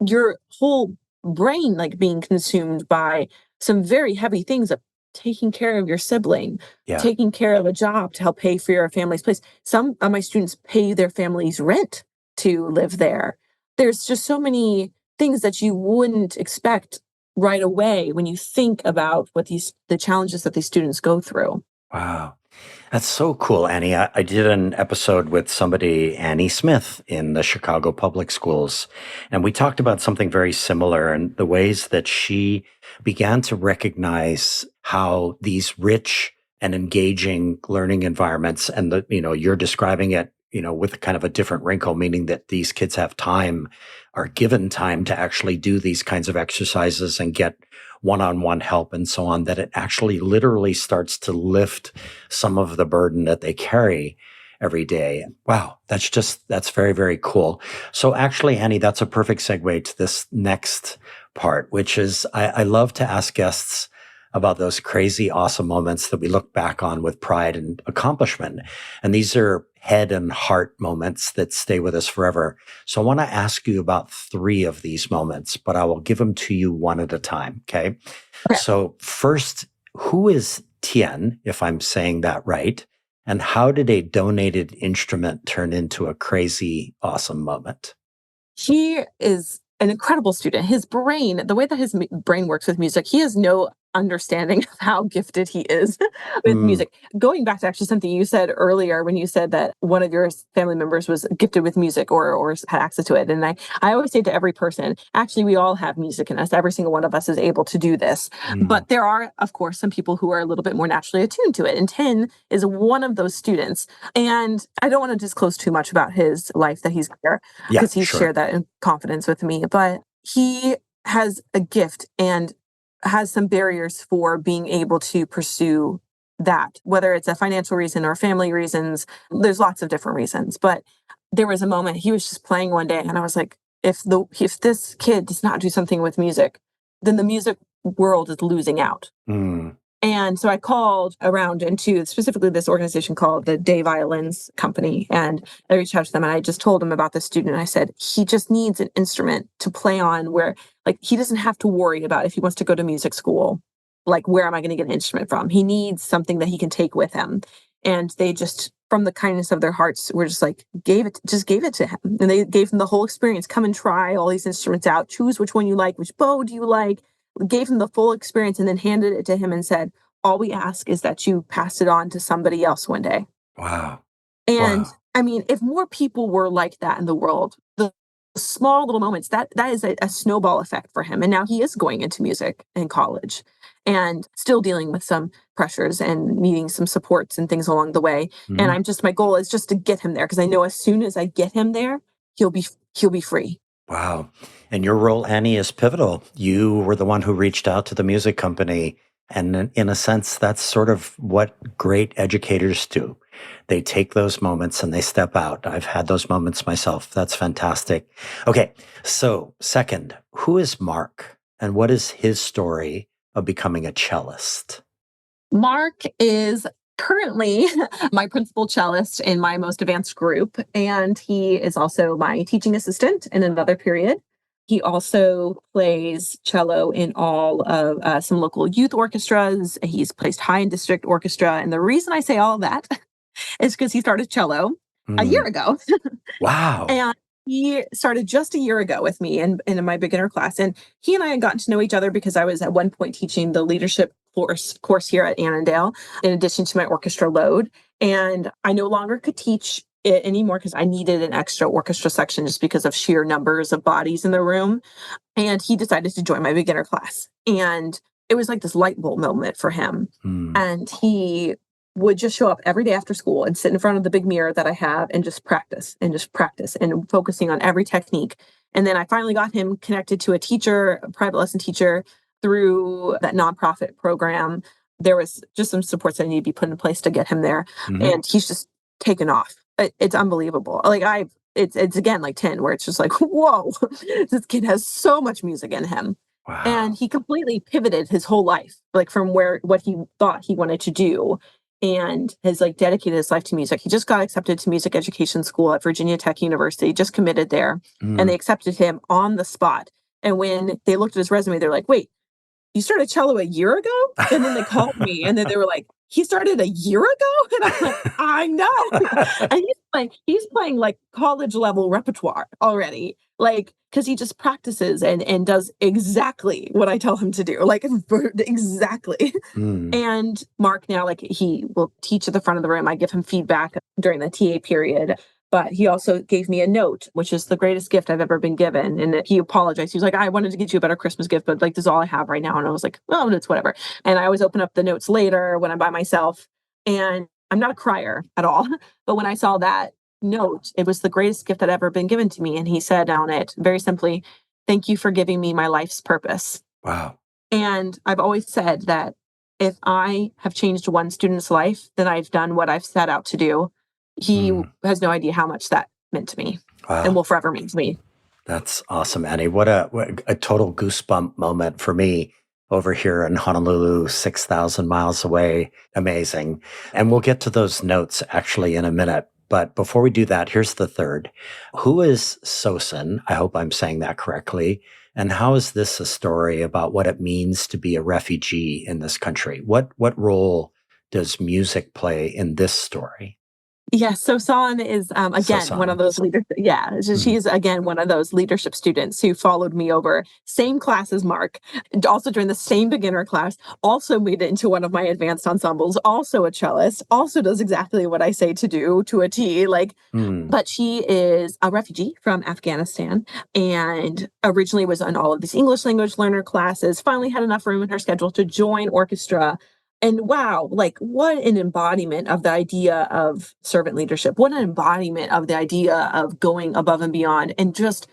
your whole brain like being consumed by some very heavy things of taking care of your sibling, Yeah. taking care of a job to help pay for your family's place. Some of my students pay their family's rent to live there. There's just so many things that you wouldn't expect right away when you think about what the challenges that these students go through. Wow. That's so cool, Annie. I did an episode with somebody, Annie Smith, in the Chicago Public Schools, and we talked about something very similar and the ways that she began to recognize how these rich and engaging learning environments and you're describing it, with kind of a different wrinkle, meaning that these kids have time, are given time to actually do these kinds of exercises and get one-on-one help and so on, that it actually literally starts to lift some of the burden that they carry every day. Wow, that's very, very cool. So actually, Annie, that's a perfect segue to this next part, which is I love to ask guests about those crazy, awesome moments that we look back on with pride and accomplishment. And these are head and heart moments that stay with us forever. So I want to ask you about 3 of these moments, but I will give them to you one at a time. Okay. So first, who is Tien, if I'm saying that right? And how did a donated instrument turn into a crazy, awesome moment? He is an incredible student. His brain, the way that his brain works with music, he has no understanding of how gifted he is with Mm, music. Going back to actually something you said earlier when you said that one of your family members was gifted with music or had access to it. And I always say to every person, actually, we all have music in us. Every single one of us is able to do this. mm, But there are, of course, some people who are a little bit more naturally attuned to it. And Tin is one of those students. And I don't want to disclose too much about his life that he's here yeah, because he's sure. shared that in confidence with me. But he has a gift and has some barriers for being able to pursue that, whether it's a financial reason or family reasons. There's lots of different reasons. But there was a moment he was just playing one day, and I was like, if this kid does not do something with music, then the music world is losing out. Mm, And so I called around into specifically this organization called the Day Violins Company. And I reached out to them and I just told them about this student. And I said, he just needs an instrument to play on where, like, he doesn't have to worry about if he wants to go to music school, like, where am I going to get an instrument from? He needs something that he can take with him. And they just, from the kindness of their hearts, were just like, gave it to him. And they gave him the whole experience. Come and try all these instruments out. Choose which one you like. Which bow do you like? Gave him the full experience and then handed it to him and said, all we ask is that you pass it on to somebody else one day. wow. And Wow. I mean, if more people were like that in the world, the small little moments, that is a snowball effect for him. And now he is going into music in college and still dealing with some pressures and needing some supports and things along the way. And Mhm. my goal is just to get him there because I know as soon as I get him there, he'll be free. Wow. And your role, Annie, is pivotal. You were the one who reached out to the music company. And in a sense, that's sort of what great educators do. They take those moments and they step out. I've had those moments myself. That's fantastic. Okay. So, second, who is Mark and what is his story of becoming a cellist? Mark is currently my principal cellist in my most advanced group, and he is also my teaching assistant in another period. He also plays cello in all of some local youth orchestras. He's placed high in district orchestra. And the reason I say all that is because he started cello a year Hmm. ago. Wow. And he started just a year ago with me in my beginner class. And he and I had gotten to know each other because I was at one point teaching the leadership course here at Annandale, in addition to my orchestra load. And I no longer could teach it anymore because I needed an extra orchestra section just because of sheer numbers of bodies in the room. And he decided to join my beginner class. And it was like this light bulb moment for him. Hmm. And he would just show up every day after school and sit in front of the big mirror that I have and just practice and focusing on every technique. And then I finally got him connected to a teacher, a private lesson teacher, through that nonprofit program. There was just some supports that needed to be put in place to get him there. Mhm. And he's just taken off. It's unbelievable. It's again like 10, where it's just like, whoa, this kid has so much music in him. And Wow. he completely pivoted his whole life, like from what he thought he wanted to do, and has like dedicated his life to music. He just got accepted to music education school at Virginia Tech University, just committed there, and Mm. they accepted him on the spot. And when they looked at his resume, they're like, wait, you started cello a year ago? And then they called me and then they were like, he started a year ago? And I'm like, I know. And he's playing like college level repertoire already. Like, because he just practices and does exactly what I tell him to do. Like exactly. Mm. And Mark now, like he will teach at the front of the room. I give him feedback during the TA period. But he also gave me a note, which is the greatest gift I've ever been given. And he apologized. He was like, I wanted to get you a better Christmas gift, but like, this is all I have right now. And I was like, oh, it's whatever. And I always open up the notes later when I'm by myself. And I'm not a crier at all. But when I saw that note, it was the greatest gift that ever been given to me. And he said on it very simply, thank you for giving me my life's purpose. Wow. And I've always said that if I have changed one student's life, then I've done what I've set out to do. He Mm. has no idea how much that meant to me and Wow. will forever mean to me. That's awesome, Annie. What a total goosebump moment for me over here in Honolulu, 6,000 miles away. Amazing. And we'll get to those notes actually in a minute. But before we do that, here's the third. Who is Sosen? I hope I'm saying that correctly. And how is this a story about what it means to be a refugee in this country? What role does music play in this story? Yeah, so San is again one of Sosan. those leaders. Yeah, Mm. she's again one of those leadership students who followed me over same class as Mark, also during the same beginner class. Also made it into one of my advanced ensembles. Also a cellist. Also does exactly what I say to do to a T. Like, Mm. but she is a refugee from Afghanistan and originally was on all of these English language learner classes. Finally had enough room in her schedule to join orchestra. And wow, like what an embodiment of the idea of servant leadership. What an embodiment of the idea of going above and beyond and just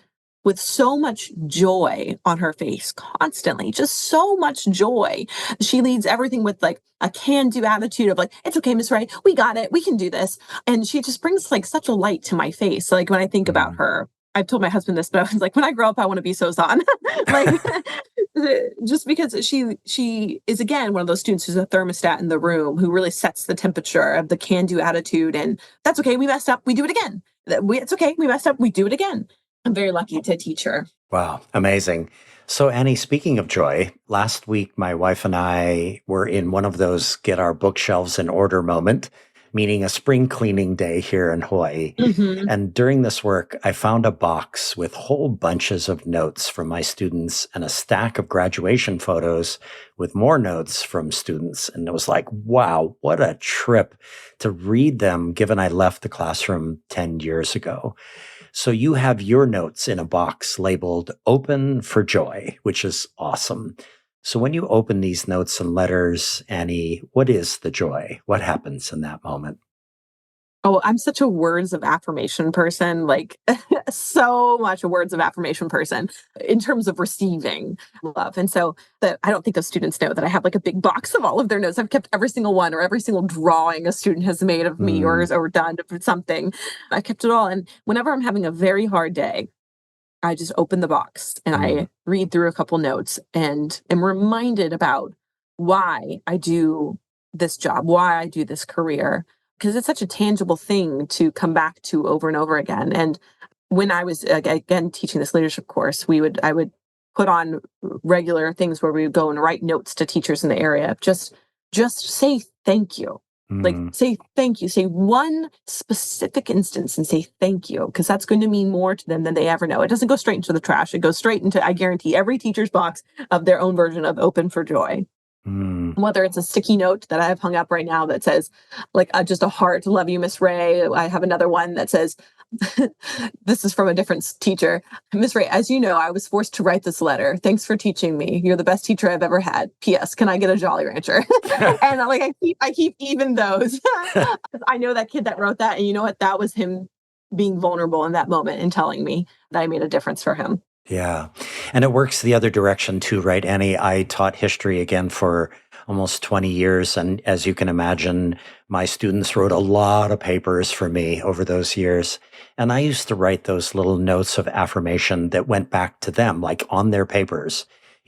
with so much joy on her face constantly, just so much joy. She leads everything with like a can-do attitude of like, it's okay, Miss Ray, we got it, we can do this. And she just brings like such a light to my face. Like when I think about Mm. her, I've told my husband this, but I was like, when I grow up, I want to be Sozan. Like just because she is again one of those students who's a thermostat in the room who really sets the temperature of the can-do attitude. And that's okay, we messed up, we do it again. It's okay, we messed up, we do it again. I'm very lucky to teach her. Wow, amazing. So, Annie, speaking of joy, last week my wife and I were in one of those get our bookshelves in order moment, meaning a spring cleaning day here in Hawaii. Mhm. And during this work, I found a box with whole bunches of notes from my students and a stack of graduation photos with more notes from students. And it was like, wow, what a trip to read them, given I left the classroom 10 years ago. So you have your notes in a box labeled Open for Joy, which is awesome. So when you open these notes and letters, Annie, what is the joy? What happens in that moment? Oh, I'm such a words of affirmation person, like so much a words of affirmation person in terms of receiving love. And so that I don't think those students know that I have like a big box of all of their notes. I've kept every single one or every single drawing a student has made of me Mm. or done for something. I kept it all. And whenever I'm having a very hard day, I just open the box and Mm. I read through a couple notes and am reminded about why I do this job, why I do this career, because it's such a tangible thing to come back to over and over again. And when I was again teaching this leadership course, I would put on regular things where we would go and write notes to teachers in the area. Just say thank you. Like Mm. say thank you. Say one specific instance and say thank you, because that's going to mean more to them than they ever know. It doesn't go straight into the trash. It goes straight into, I guarantee, every teacher's box of their own version of Open for Joy. Mm. Whether it's a sticky note that I have hung up right now that says, like, just a heart, love you, Miss Ray. I have another one that says, this is from a different teacher. Miss Ray, as you know, I was forced to write this letter. Thanks for teaching me. You're the best teacher I've ever had. P.S. Can I get a Jolly Rancher? And like I keep even those. I know that kid that wrote that, and you know what? That was him being vulnerable in that moment and telling me that I made a difference for him. Yeah. And it works the other direction too, right, Annie? I taught history again for almost 20 years. And as you can imagine, my students wrote a lot of papers for me over those years. And I used to write those little notes of affirmation that went back to them, like on their papers.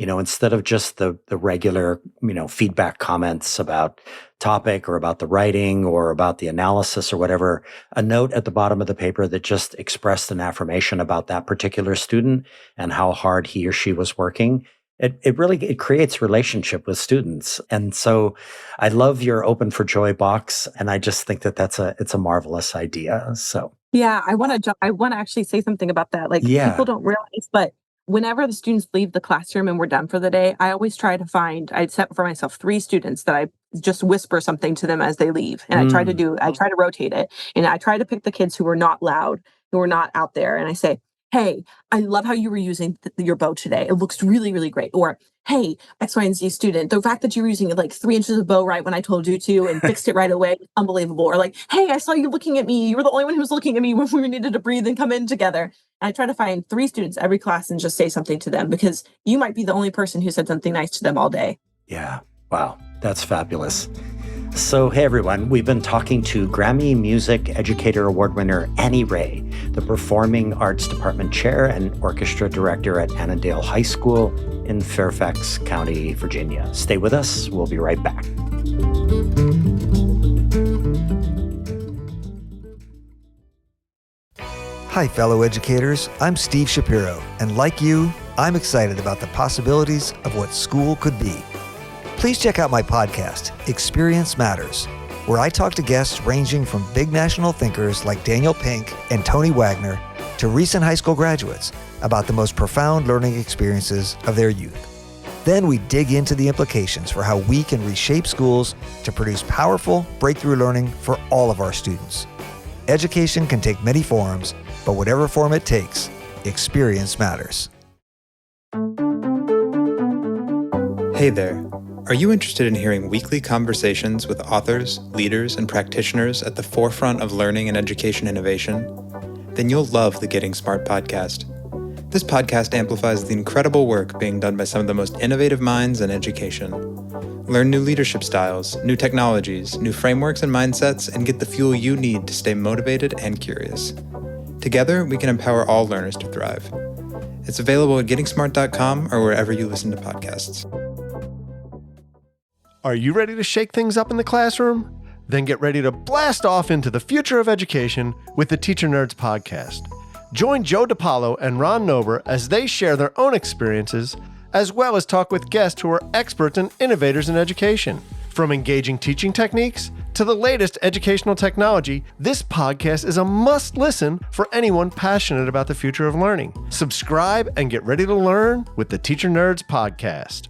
instead of just the regular, feedback comments about topic or about the writing or about the analysis or whatever, a note at the bottom of the paper that just expressed an affirmation about that particular student and how hard he or she was working. It really creates relationship with students. And so I love your Open for Joy box. And I just think that it's a marvelous idea. So Yeah, I want to actually say something about that. Like yeah. people don't realize, but whenever the students leave the classroom and we're done for the day, I always try to I set for myself 3 students that I just whisper something to them as they leave. And I try to rotate it. And I try to pick the kids who are not loud, who are not out there. And I say, hey, I love how you were using your bow today. It looks really, really great. Or, hey, X, Y, and Z student, the fact that you were using like 3 inches of bow right when I told you to and fixed it right away, unbelievable. Or like, hey, I saw you looking at me. You were the only one who was looking at me when we needed to breathe and come in together. And I try to find 3 students every class and just say something to them because you might be the only person who said something nice to them all day. Yeah. Wow. That's fabulous. So, hey everyone, we've been talking to Grammy Music Educator Award winner Annie Ray, the Performing Arts Department Chair and Orchestra Director at Annandale High School in Fairfax County, Virginia. Stay with us. We'll be right back. Hi, fellow educators. I'm Steve Shapiro, and like you, I'm excited about the possibilities of what school could be. Please check out my podcast, Experience Matters, where I talk to guests ranging from big national thinkers like Daniel Pink and Tony Wagner to recent high school graduates about the most profound learning experiences of their youth. Then we dig into the implications for how we can reshape schools to produce powerful breakthrough learning for all of our students. Education can take many forms, but whatever form it takes, experience matters. Hey there. Are you interested in hearing weekly conversations with authors, leaders, and practitioners at the forefront of learning and education innovation? Then you'll love the Getting Smart podcast. This podcast amplifies the incredible work being done by some of the most innovative minds in education. Learn new leadership styles, new technologies, new frameworks and mindsets, and get the fuel you need to stay motivated and curious. Together, we can empower all learners to thrive. It's available at gettingsmart.com or wherever you listen to podcasts. Are you ready to shake things up in the classroom? Then get ready to blast off into the future of education with the Teacher Nerds podcast. Join Joe DiPaolo and Ron Nober as they share their own experiences, as well as talk with guests who are experts and innovators in education. From engaging teaching techniques to the latest educational technology, this podcast is a must-listen for anyone passionate about the future of learning. Subscribe and get ready to learn with the Teacher Nerds podcast.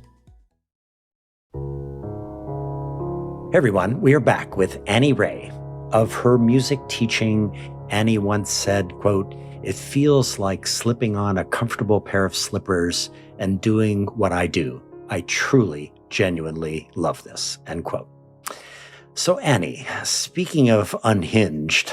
Hey everyone, we are back with Annie Ray. Of her music teaching, Annie once said, quote, "It feels like slipping on a comfortable pair of slippers and doing what I do. I truly, genuinely love this," end quote. So Annie, speaking of unhinged,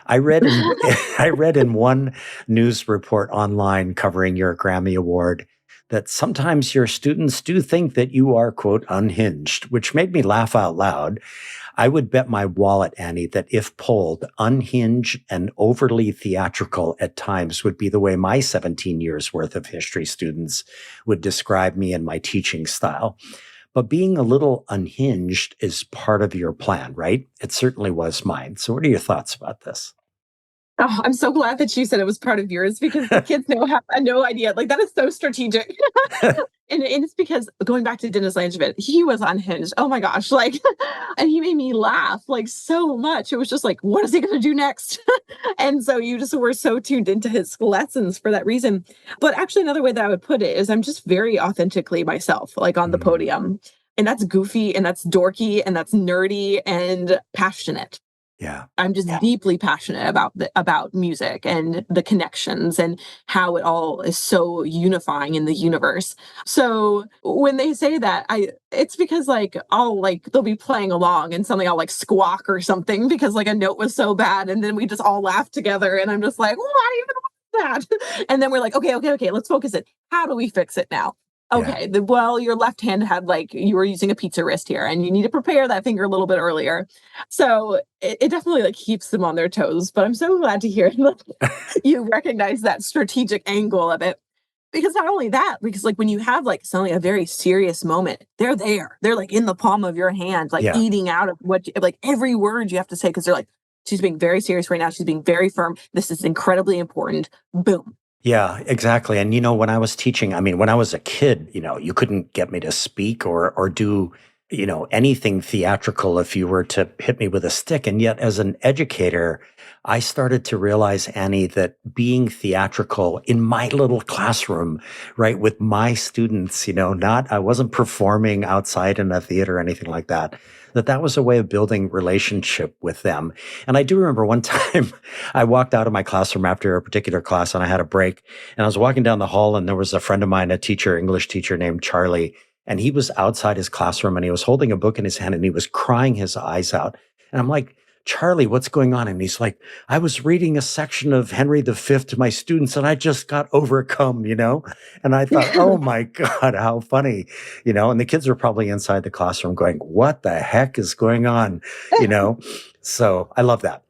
I read in one news report online covering your Grammy Award that sometimes your students do think that you are, quote, unhinged, which made me laugh out loud. I would bet my wallet, Annie, that if polled, unhinged and overly theatrical at times would be the way my 17 years worth of history students would describe me and my teaching style. But being a little unhinged is part of your plan, right? It certainly was mine. So what are your thoughts about this? Oh, I'm so glad that you said it was part of yours because the kids have no idea. Like that is so strategic. And it's because going back to Dennis Langevin, he was unhinged. Oh my gosh. Like, and he made me laugh like so much. It was just like, what is he going to do next? And so you just were so tuned into his lessons for that reason. But actually another way that I would put it is I'm just very authentically myself, like on the podium. And that's goofy and that's dorky and that's nerdy and passionate. Yeah. I'm just deeply passionate about music and the connections and how it all is so unifying in the universe. So when they say that, it's because they'll be playing along and something I'll like squawk or something because like a note was so bad and then we just all laugh together and I'm just like, why even that? And then we're like, okay, let's focus it. How do we fix it now? Okay, your left hand had you were using a pizza wrist here and you need to prepare that finger a little bit earlier. So it definitely keeps them on their toes, but I'm so glad to hear you recognize that strategic angle of it. Because not only that, because like when you have like suddenly a very serious moment, they're there. They're like in the palm of your hand, like Yeah. eating out of like every word you have to say, because they're like, she's being very serious right now. She's being very firm. This is incredibly important. Boom. Yeah, exactly. And when I was teaching, I mean, when I was a kid, you couldn't get me to speak or do, anything theatrical if you were to hit me with a stick. And yet as an educator, I started to realize, Annie, that being theatrical in my little classroom, right, with my students, I wasn't performing outside in a theater or anything like that, that was a way of building relationship with them. And I do remember one time I walked out of my classroom after a particular class and I had a break, and I was walking down the hall and there was a friend of mine, a teacher, English teacher named Charlie, and he was outside his classroom and he was holding a book in his hand and he was crying his eyes out. And I'm like, Charlie, what's going on? And he's like, I was reading a section of Henry V to my students and I just got overcome, And I thought, oh my God, how funny, and the kids were probably inside the classroom going, what the heck is going on? So I love that.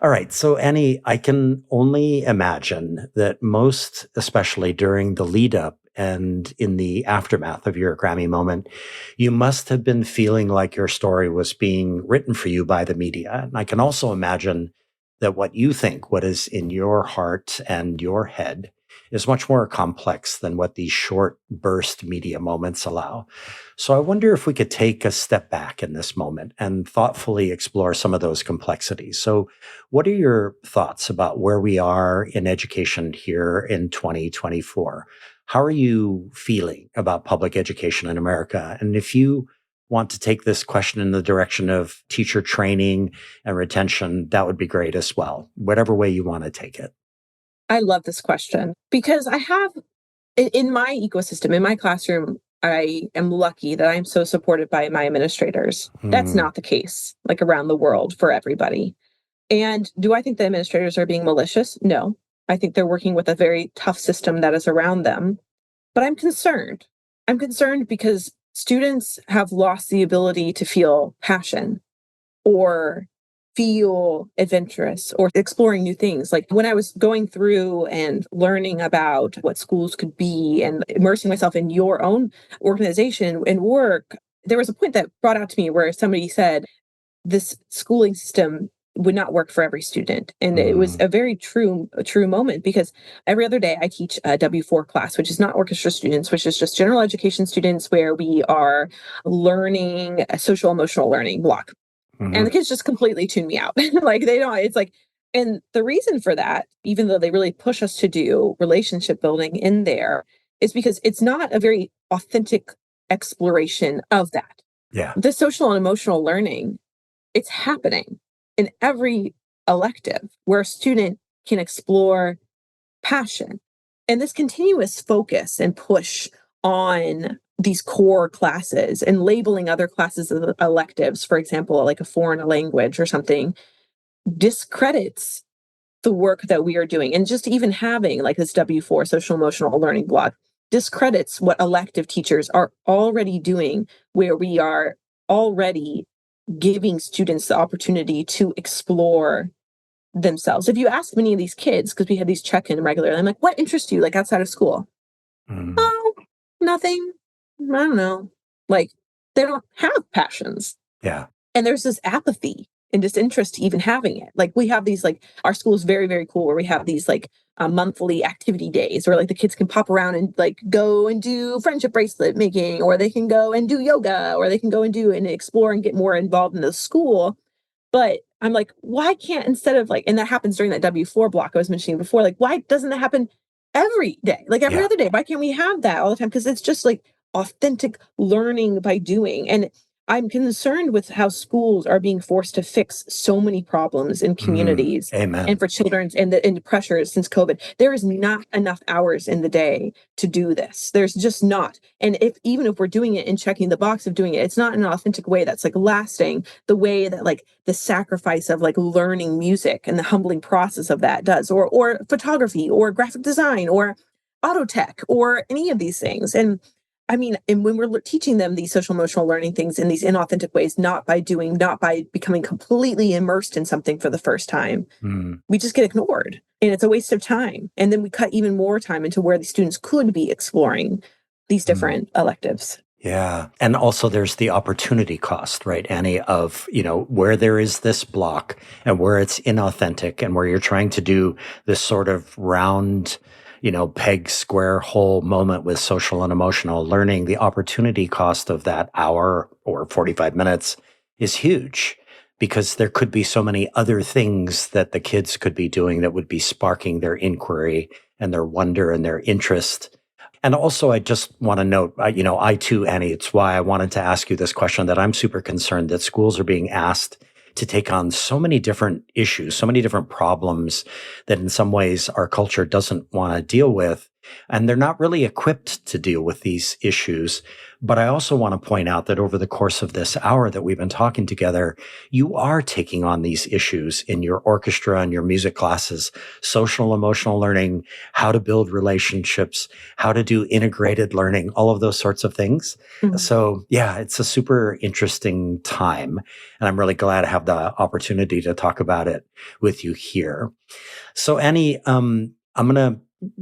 All right. So Annie, I can only imagine that most, especially during the lead up and in the aftermath of your Grammy moment, you must have been feeling like your story was being written for you by the media. And I can also imagine that what you think, what is in your heart and your head, is much more complex than what these short burst media moments allow. So I wonder if we could take a step back in this moment and thoughtfully explore some of those complexities. So what are your thoughts about where we are in education here in 2024? How are you feeling about public education in America? And if you want to take this question in the direction of teacher training and retention, that would be great as well. Whatever way you want to take it. I love this question because I have in my ecosystem, in my classroom, I am lucky that I'm so supported by my administrators. That's Hmm. not the case, like around the world for everybody. And do I think the administrators are being malicious? No. I think they're working with a very tough system that is around them. But I'm concerned. I'm concerned because students have lost the ability to feel passion or feel adventurous or exploring new things. Like when I was going through and learning about what schools could be and immersing myself in your own organization and work, there was a point that brought out to me where somebody said this schooling system would not work for every student. And it was Hmm. a very true moment because every other day I teach a W4 class, which is not orchestra students, which is just general education students where we are learning a social emotional learning block. And the Hmm. kids just completely tune me out. Like they don't, it's like, and the reason for that, even though they really push us to do relationship building in there, is because it's not a very authentic exploration of that. Yeah. The social and emotional learning, it's happening in every elective where a student can explore passion. And this continuous focus and push on these core classes and labeling other classes as electives, for example, like a foreign language or something, discredits the work that we are doing. And just even having like this W4 social emotional learning block discredits what elective teachers are already doing, where we are already giving students the opportunity to explore themselves. If you ask many of these kids, because we have these check-in regularly, I'm like, what interests you like outside of school? Hmm. Oh, nothing. I don't know. Like they don't have passions. Yeah. And there's this apathy and disinterest to even having it. Like we have these like our school is very, very cool where we have these like monthly activity days where like the kids can pop around and like go and do friendship bracelet making, or they can go and do yoga, or they can go and do and explore and get more involved in the school. But I'm like, why can't instead of like, and that happens during that W4 block I was mentioning before, like, why doesn't that happen every day? Like every Yeah. other day? Why can't we have that all the time? Because it's just like authentic learning by doing. And I'm concerned with how schools are being forced to fix so many problems in communities and Amen. for children's and the pressures since COVID. There is not enough hours in the day to do this. There's just not. And if even if we're doing it and checking the box of doing it, it's not in an authentic way that's like lasting the way that like the sacrifice of like learning music and the humbling process of that does, or photography or graphic design or auto tech or any of these things. And And when we're teaching them these social emotional learning things in these inauthentic ways, not by becoming completely immersed in something for the first time, we just get ignored and it's a waste of time. And then we cut even more time into where the students could be exploring these different electives. Yeah. And also there's the opportunity cost, right, Annie, of, where there is this block and where it's inauthentic and where you're trying to do this sort of round, peg square hole moment with social and emotional learning. The opportunity cost of that hour or 45 minutes is huge because there could be so many other things that the kids could be doing that would be sparking their inquiry and their wonder and their interest. And also, I just want to note, I too, Annie, it's why I wanted to ask you this question, that I'm super concerned that schools are being asked to take on so many different issues, so many different problems that in some ways our culture doesn't want to deal with. And they're not really equipped to deal with these issues. But I also want to point out that over the course of this hour that we've been talking together, you are taking on these issues in your orchestra and your music classes, social emotional learning, how to build relationships, how to do integrated learning, all of those sorts of things. So yeah, it's a super interesting time. And I'm really glad to have the opportunity to talk about it with you here. So Annie, I'm going to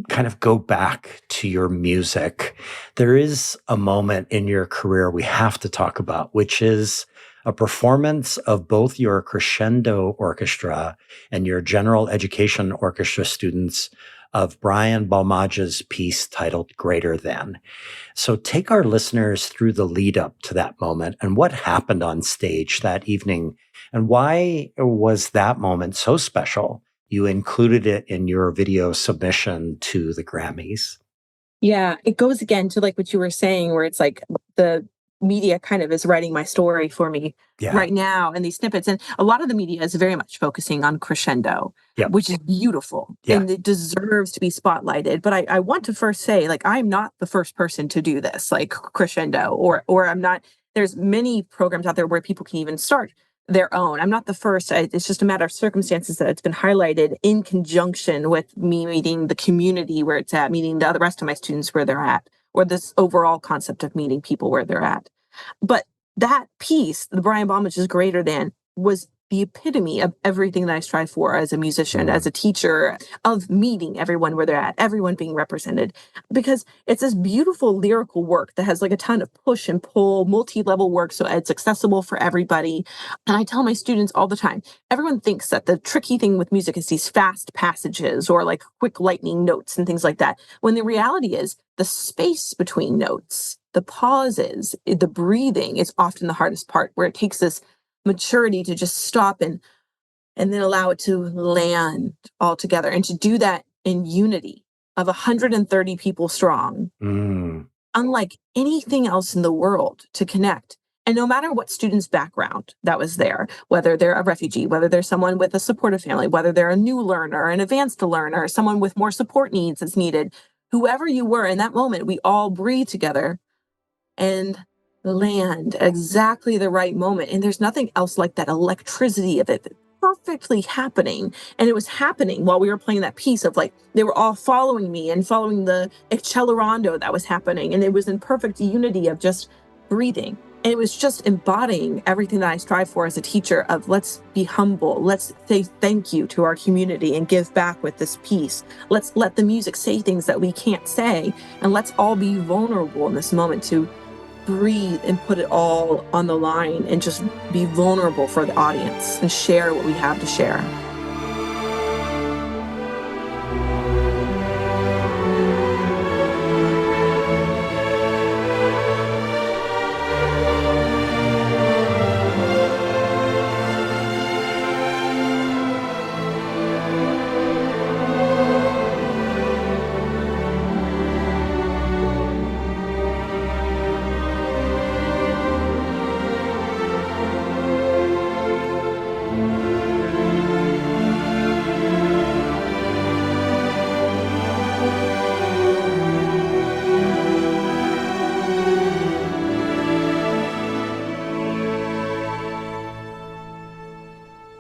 kind of go back to your music. There is a moment in your career we have to talk about, which is a performance of both your crescendo orchestra and your general education orchestra students of Brian Balmaja's piece titled Greater Than. So take our listeners through the lead up to that moment and what happened on stage that evening and why was that moment so special? You included it in your video submission to the Grammys. Yeah, it goes again to like what you were saying, where it's like the media kind of is writing my story for me right now in these snippets. And a lot of the media is very much focusing on crescendo, which is beautiful and it deserves to be spotlighted. But I want to first say, like, I'm not the first person to do this, like crescendo, or I'm not, there's many programs out there where people can even start their own. I'm not the first. It's just a matter of circumstances that it's been highlighted in conjunction with me meeting the community where it's at, meeting the rest of my students where they're at, or this overall concept of meeting people where they're at. But that piece, the Brian Balmaja's Greater Than, was the epitome of everything that I strive for as a musician, as a teacher, of meeting everyone where they're at, everyone being represented. Because it's this beautiful lyrical work that has like a ton of push and pull, multi-level work, so it's accessible for everybody. And I tell my students all the time, everyone thinks that the tricky thing with music is these fast passages or like quick lightning notes and things like that. When the reality is the space between notes, the pauses, the breathing is often the hardest part, where it takes this maturity to just stop and then allow it to land all together, and to do that in unity of 130 people strong, unlike anything else in the world, to connect. And no matter what student's background that was there, whether they're a refugee, whether they're someone with a supportive family, whether they're a new learner, an advanced learner, someone with more support needs that's needed, whoever you were in that moment, we all breathe together and land exactly the right moment. And there's nothing else like that electricity of it perfectly happening. And it was happening while we were playing that piece of, like, they were all following me and following the accelerando that was happening. And it was in perfect unity of just breathing. And it was just embodying everything that I strive for as a teacher of, let's be humble. Let's say thank you to our community and give back with this piece. Let's let the music say things that we can't say. And let's all be vulnerable in this moment to breathe and put it all on the line and just be vulnerable for the audience and share what we have to share.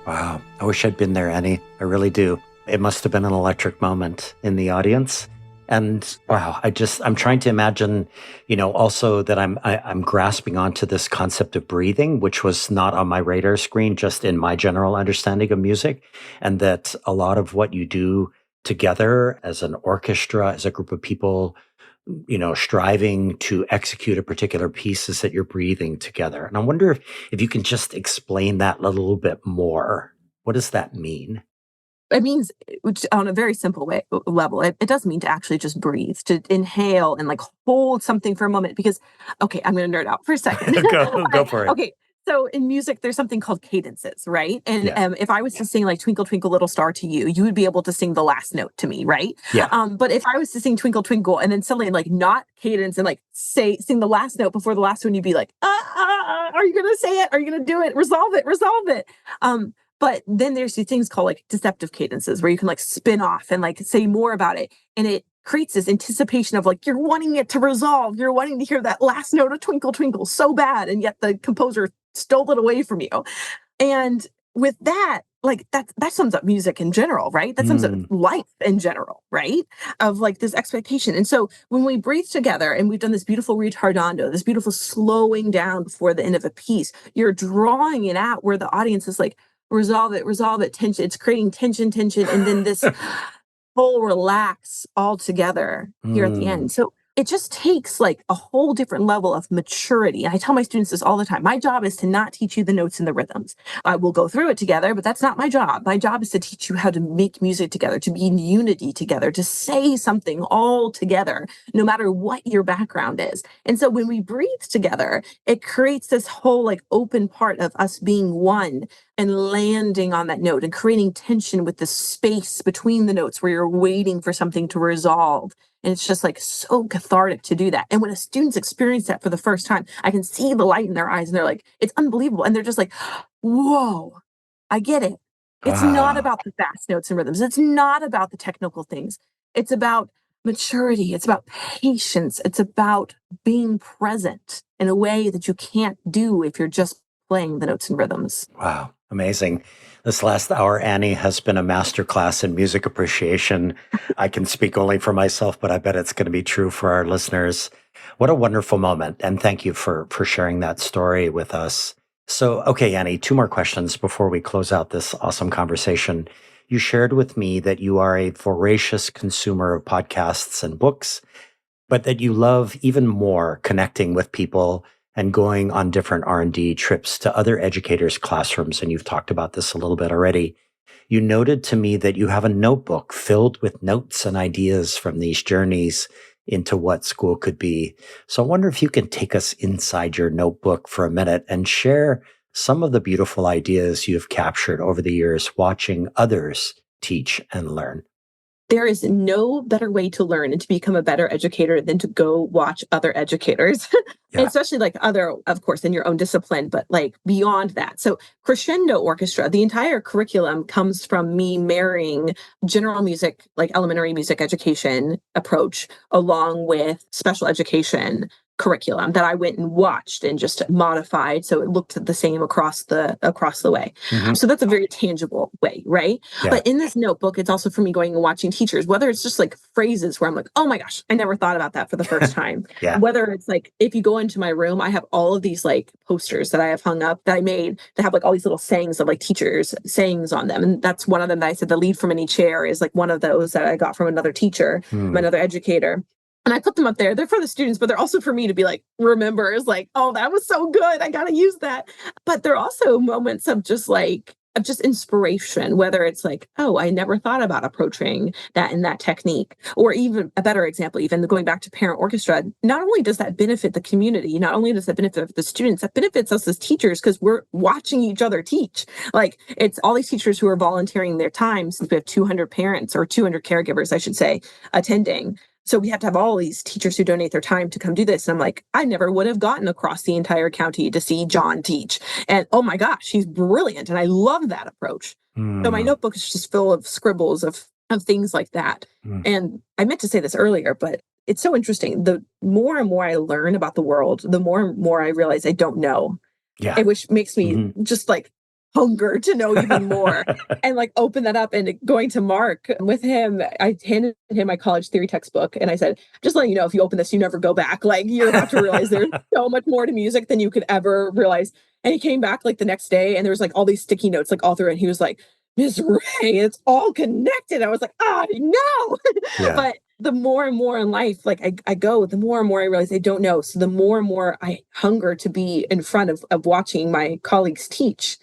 Wow. I wish I'd been there, Annie. I really do. It must have been an electric moment in the audience. And wow, I'm trying to imagine, also that I'm grasping onto this concept of breathing, which was not on my radar screen, just in my general understanding of music. And that a lot of what you do together as an orchestra, as a group of people, striving to execute a particular piece is that you're breathing together. And I wonder if you can just explain that a little bit more. What does that mean? It means, which on a very simple level, it does mean to actually just breathe, to inhale and like hold something for a moment. Because, okay, I'm going to nerd out for a second. Go for it. Okay, so in music, there's something called cadences, right? And Yeah. if I was to sing like Twinkle, Twinkle, Little Star to you, you would be able to sing the last note to me, right? Yeah. But if I was to sing Twinkle, Twinkle, and then suddenly like not cadence and like sing the last note before the last one, you'd be like, are you going to say it? Are you going to do it? Resolve it. But then there's these things called like deceptive cadences where you can like spin off and like say more about it. And it creates this anticipation of like, you're wanting it to resolve. You're wanting to hear that last note of Twinkle, Twinkle so bad. And yet the composer stole it away from you. And with that, like that sums up music in general, right? That sums up life in general, right? Of like this expectation. And so when we breathe together and we've done this beautiful retardando, this beautiful slowing down before the end of a piece, you're drawing it out where the audience is like, resolve it, tension. It's creating tension, and then this whole relax all together here at the end. So it just takes like a whole different level of maturity. And I tell my students this all the time. My job is to not teach you the notes and the rhythms. I will go through it together, but that's not my job. My job is to teach you how to make music together, to be in unity together, to say something all together, no matter what your background is. And so when we breathe together, it creates this whole like open part of us being one and landing on that note and creating tension with the space between the notes where you're waiting for something to resolve. And it's just like so cathartic to do that. And when a student's experience that for the first time, I can see the light in their eyes and they're like, it's unbelievable. And they're just like, whoa, I get it. It's not about the fast notes and rhythms. It's not about the technical things. It's about maturity. It's about patience. It's about being present in a way that you can't do if you're just playing the notes and rhythms. Wow. Amazing. This last hour, Annie, has been a masterclass in music appreciation. I can speak only for myself, but I bet it's going to be true for our listeners. What a wonderful moment. And thank you for sharing that story with us. So, okay, Annie, 2 more questions before we close out this awesome conversation. You shared with me that you are a voracious consumer of podcasts and books, but that you love even more connecting with people and going on different R&D trips to other educators' classrooms. And you've talked about this a little bit already. You noted to me that you have a notebook filled with notes and ideas from these journeys into what school could be. So I wonder if you can take us inside your notebook for a minute and share some of the beautiful ideas you've captured over the years watching others teach and learn. There is no better way to learn and to become a better educator than to go watch other educators, Yeah. and especially like other, of course, in your own discipline, but like beyond that. So Crescendo Orchestra, the entire curriculum comes from me marrying general music, like elementary music education approach, along with special education curriculum that I went and watched and just modified so it looked the same across the way. So that's a very tangible way, right? Yeah. But in this notebook, it's also for me going and watching teachers, whether it's just like phrases where I'm like, oh my gosh, I never thought about that for the first time. Yeah. Whether it's like, if you go into my room, I have all of these like posters that I have hung up that I made that have like all these little sayings of like teachers sayings on them. And that's one of them that I said, the lead from any chair is like one of those that I got from another teacher, from another educator. And I put them up there. They're for the students, but they're also for me to be like, remembers, like, oh, that was so good. I got to use that. But they're also moments of just inspiration, whether it's like, oh, I never thought about approaching that in that technique. Or even a better example, even going back to parent orchestra, not only does that benefit the community, not only does that benefit the students, that benefits us as teachers because we're watching each other teach. Like it's all these teachers who are volunteering their time, since we have 200 parents or 200 caregivers, I should say, attending. So we have to have all these teachers who donate their time to come do this. And I'm like, I never would have gotten across the entire county to see John teach. And oh my gosh, he's brilliant. And I love that approach. So my notebook is just full of scribbles of things like that. And I meant to say this earlier, but it's so interesting. The more and more I learn about the world, the more and more I realize I don't know. Yeah. Which makes me just like hunger to know even more and like open that up. And going to Mark with him, I handed him my college theory textbook and I said, just letting you know, if you open this, you never go back. Like you're about to realize there's so much more to music than you could ever realize. And he came back like the next day and there was like all these sticky notes like all through it. And he was like, Miss Ray, it's all connected. I was like, oh no. Yeah. But the more and more in life, like I go, the more and more I realize I don't know. So the more and more I hunger to be in front of watching my colleagues teach.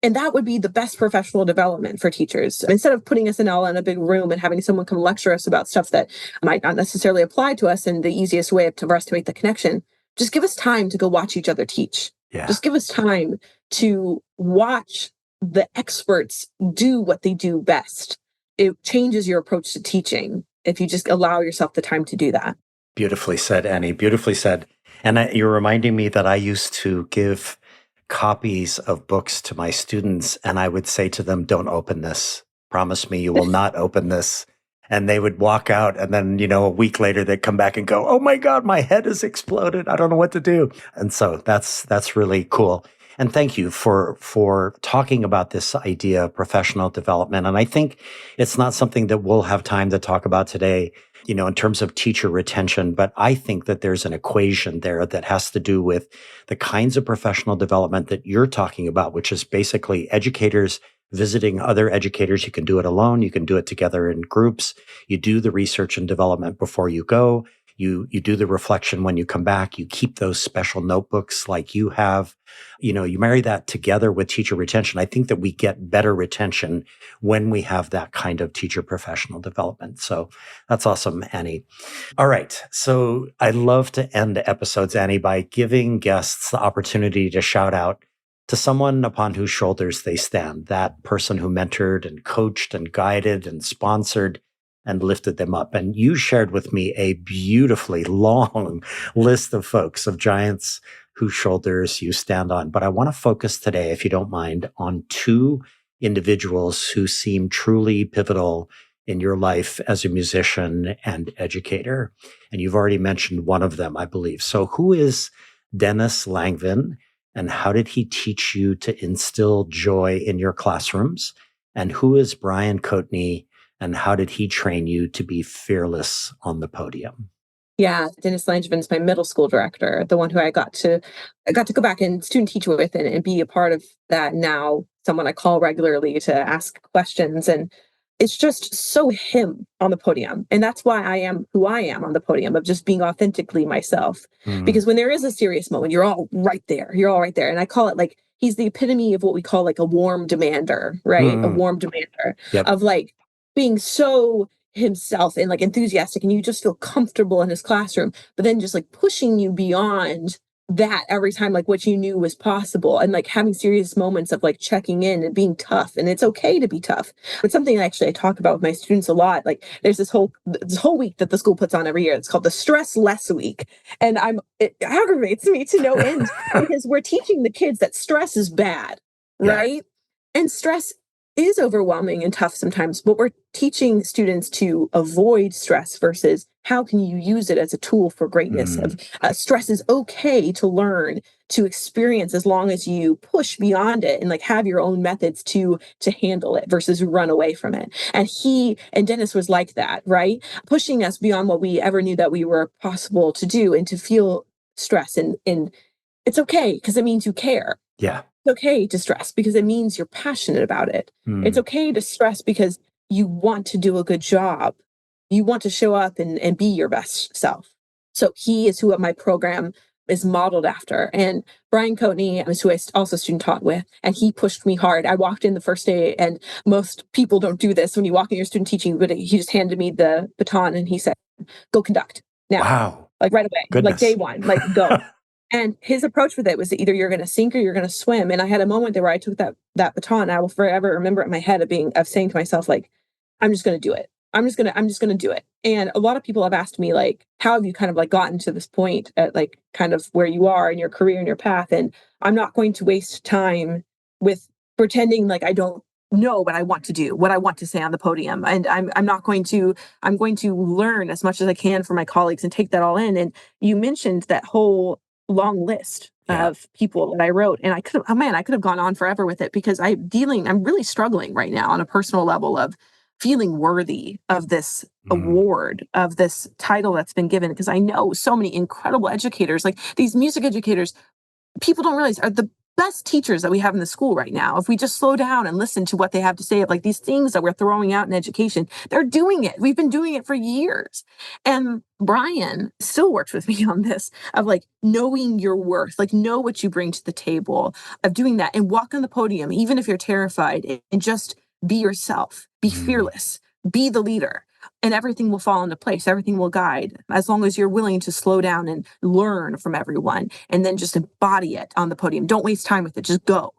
And that would be the best professional development for teachers. Instead of putting us all in a big room and having someone come lecture us about stuff that might not necessarily apply to us, and the easiest way for us to make the connection, just give us time to go watch each other teach. Yeah. Just give us time to watch the experts do what they do best. It changes your approach to teaching if you just allow yourself the time to do that. Beautifully said, Annie. Beautifully said. And you're reminding me that I used to give copies of books to my students, and I would say to them, don't open this. Promise me you will not open this. And they would walk out, and then, a week later, they'd come back and go, oh my God, my head has exploded. I don't know what to do. And so that's really cool. And thank you for talking about this idea of professional development. And I think it's not something that we'll have time to talk about today, in terms of teacher retention. But I think that there's an equation there that has to do with the kinds of professional development that you're talking about, which is basically educators visiting other educators. You can do it alone. You can do it together in groups. You do the research and development before you go. You do the reflection when you come back. You keep those special notebooks like you have. You marry that together with teacher retention. I think that we get better retention when we have that kind of teacher professional development. So that's awesome, Annie. All right. So I love to end episodes, Annie, by giving guests the opportunity to shout out to someone upon whose shoulders they stand, that person who mentored and coached and guided and sponsored and lifted them up. And you shared with me a beautifully long list of folks, of giants whose shoulders you stand on. But I want to focus today, if you don't mind, on two individuals who seem truly pivotal in your life as a musician and educator. And you've already mentioned one of them, I believe. So who is Dennis Langvin, and how did he teach you to instill joy in your classrooms? And who is Brian Coatney, and how did he train you to be fearless on the podium? Yeah, Dennis Langevin my middle school director, the one who I got to go back and student teach with and be a part of that now, someone I call regularly to ask questions. And it's just so him on the podium. And that's why I am who I am on the podium, of just being authentically myself. Because when there is a serious moment, you're all right there. You're all right there. And I call it like, he's the epitome of what we call like a warm demander, right? A warm demander of like being so himself and like enthusiastic, and you just feel comfortable in his classroom, but then just like pushing you beyond that every time, like what you knew was possible, and like having serious moments of like checking in and being tough. And it's okay to be tough. It's something actually I talk about with my students a lot. Like there's this whole week that the school puts on every year. It's called the Stress Less Week. And it aggravates me to no end because we're teaching the kids that stress is bad, right? And stress is overwhelming and tough sometimes, but we're teaching students to avoid stress versus how can you use it as a tool for greatness. Stress is okay to learn, to experience, as long as you push beyond it and like have your own methods to handle it versus run away from it. And Dennis was like that, right? Pushing us beyond what we ever knew that we were possible to do, and to feel stress. And it's okay because it means you care. Yeah. It's okay to stress because it means you're passionate about it. It's okay to stress because you want to do a good job. You want to show up and be your best self. So he is who my program is modeled after. And Brian Coatney is who I also student taught with. And he pushed me hard. I walked in the first day, and most people don't do this when you walk in your student teaching, but he just handed me the baton and he said, go conduct now. Wow. Like right away, Goodness. like day one, like go. And his approach with it was that either you're going to sink or you're going to swim. And I had a moment there where I took that baton. And I will forever remember it in my head of saying to myself, like, I'm just going to do it. I'm just going to do it. And a lot of people have asked me, like, how have you kind of like gotten to this point at like kind of where you are in your career and your path? And I'm not going to waste time with pretending like I don't know what I want to do, what I want to say on the podium. And I'm going to learn as much as I can from my colleagues and take that all in. And you mentioned that whole long list of people that I wrote. And I could have gone on forever with it because I'm really struggling right now on a personal level of feeling worthy of this award, of this title that's been given. Because I know so many incredible educators, like these music educators, people don't realize are the best teachers that we have in the school right now. If we just slow down and listen to what they have to say of like these things that we're throwing out in education, they're doing it. We've been doing it for years. And Brian still works with me on this of like knowing your worth, like know what you bring to the table, of doing that and walk on the podium, even if you're terrified, and just be yourself, be fearless, be the leader. And everything will fall into place. Everything will guide as long as you're willing to slow down and learn from everyone and then just embody it on the podium. Don't waste time with it. Just go.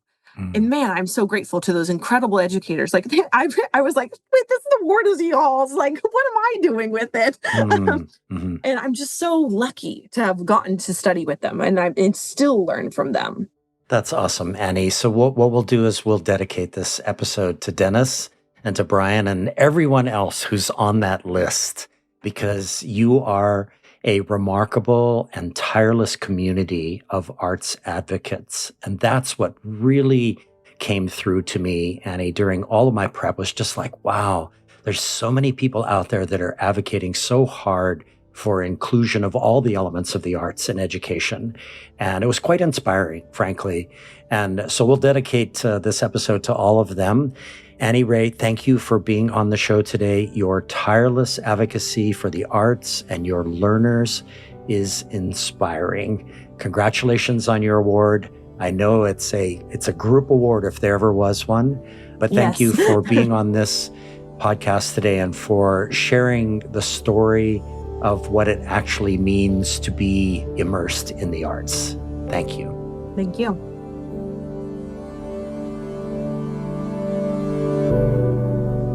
And man, I'm so grateful to those incredible educators. Like I was like, wait, this award is y'all's. Like, what am I doing with it? And I'm just so lucky to have gotten to study with them and still learn from them. That's awesome, Annie. So what we'll do is we'll dedicate this episode to Dennis and to Brian and everyone else who's on that list, because you are a remarkable and tireless community of arts advocates. And that's what really came through to me, Annie, during all of my prep, was just like, wow, there's so many people out there that are advocating so hard for inclusion of all the elements of the arts in education. And it was quite inspiring, frankly. And so we'll dedicate this episode to all of them. Annie Ray, thank you for being on the show today. Your tireless advocacy for the arts and your learners is inspiring. Congratulations on your award. I know it's a group award if there ever was one, but thank you for being on this podcast today and for sharing the story of what it actually means to be immersed in the arts. Thank you. Thank you.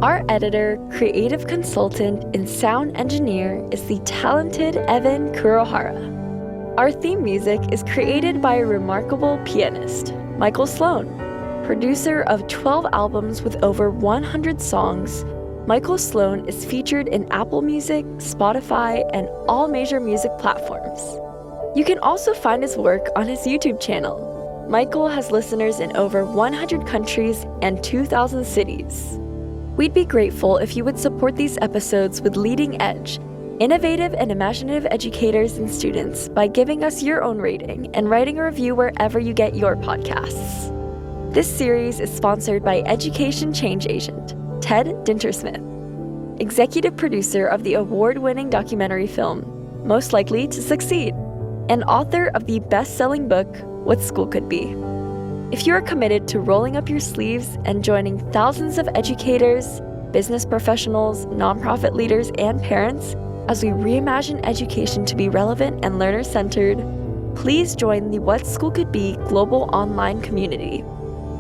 Our editor, creative consultant, and sound engineer is the talented Evan Kurohara. Our theme music is created by a remarkable pianist, Michael Sloan. Producer of 12 albums with over 100 songs, Michael Sloan is featured in Apple Music, Spotify, and all major music platforms. You can also find his work on his YouTube channel. Michael has listeners in over 100 countries and 2,000 cities. We'd be grateful if you would support these episodes with leading edge, innovative and imaginative educators and students by giving us your own rating and writing a review wherever you get your podcasts. This series is sponsored by Education Change Agent, Ted Dintersmith, executive producer of the award-winning documentary film, Most Likely to Succeed, and author of the best-selling book, What School Could Be. If you are committed to rolling up your sleeves and joining thousands of educators, business professionals, nonprofit leaders, and parents as we reimagine education to be relevant and learner-centered, please join the What School Could Be global online community.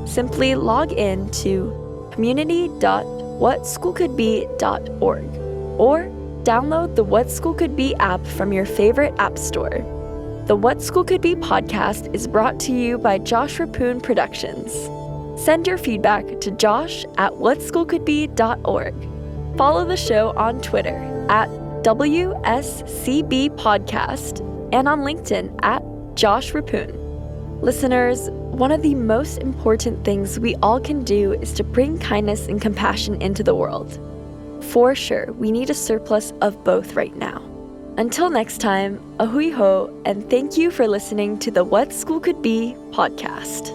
Simply log in to community.whatschoolcouldbe.org or download the What School Could Be app from your favorite app store. The What School Could Be podcast is brought to you by Josh Rapoon Productions. Send your feedback to josh@whatschoolcouldbe.org. Follow the show on Twitter @WSCB Podcast and on LinkedIn @Josh Rapoon. Listeners, one of the most important things we all can do is to bring kindness and compassion into the world. For sure, we need a surplus of both right now. Until next time, ahui ho, and thank you for listening to the What School Could Be podcast.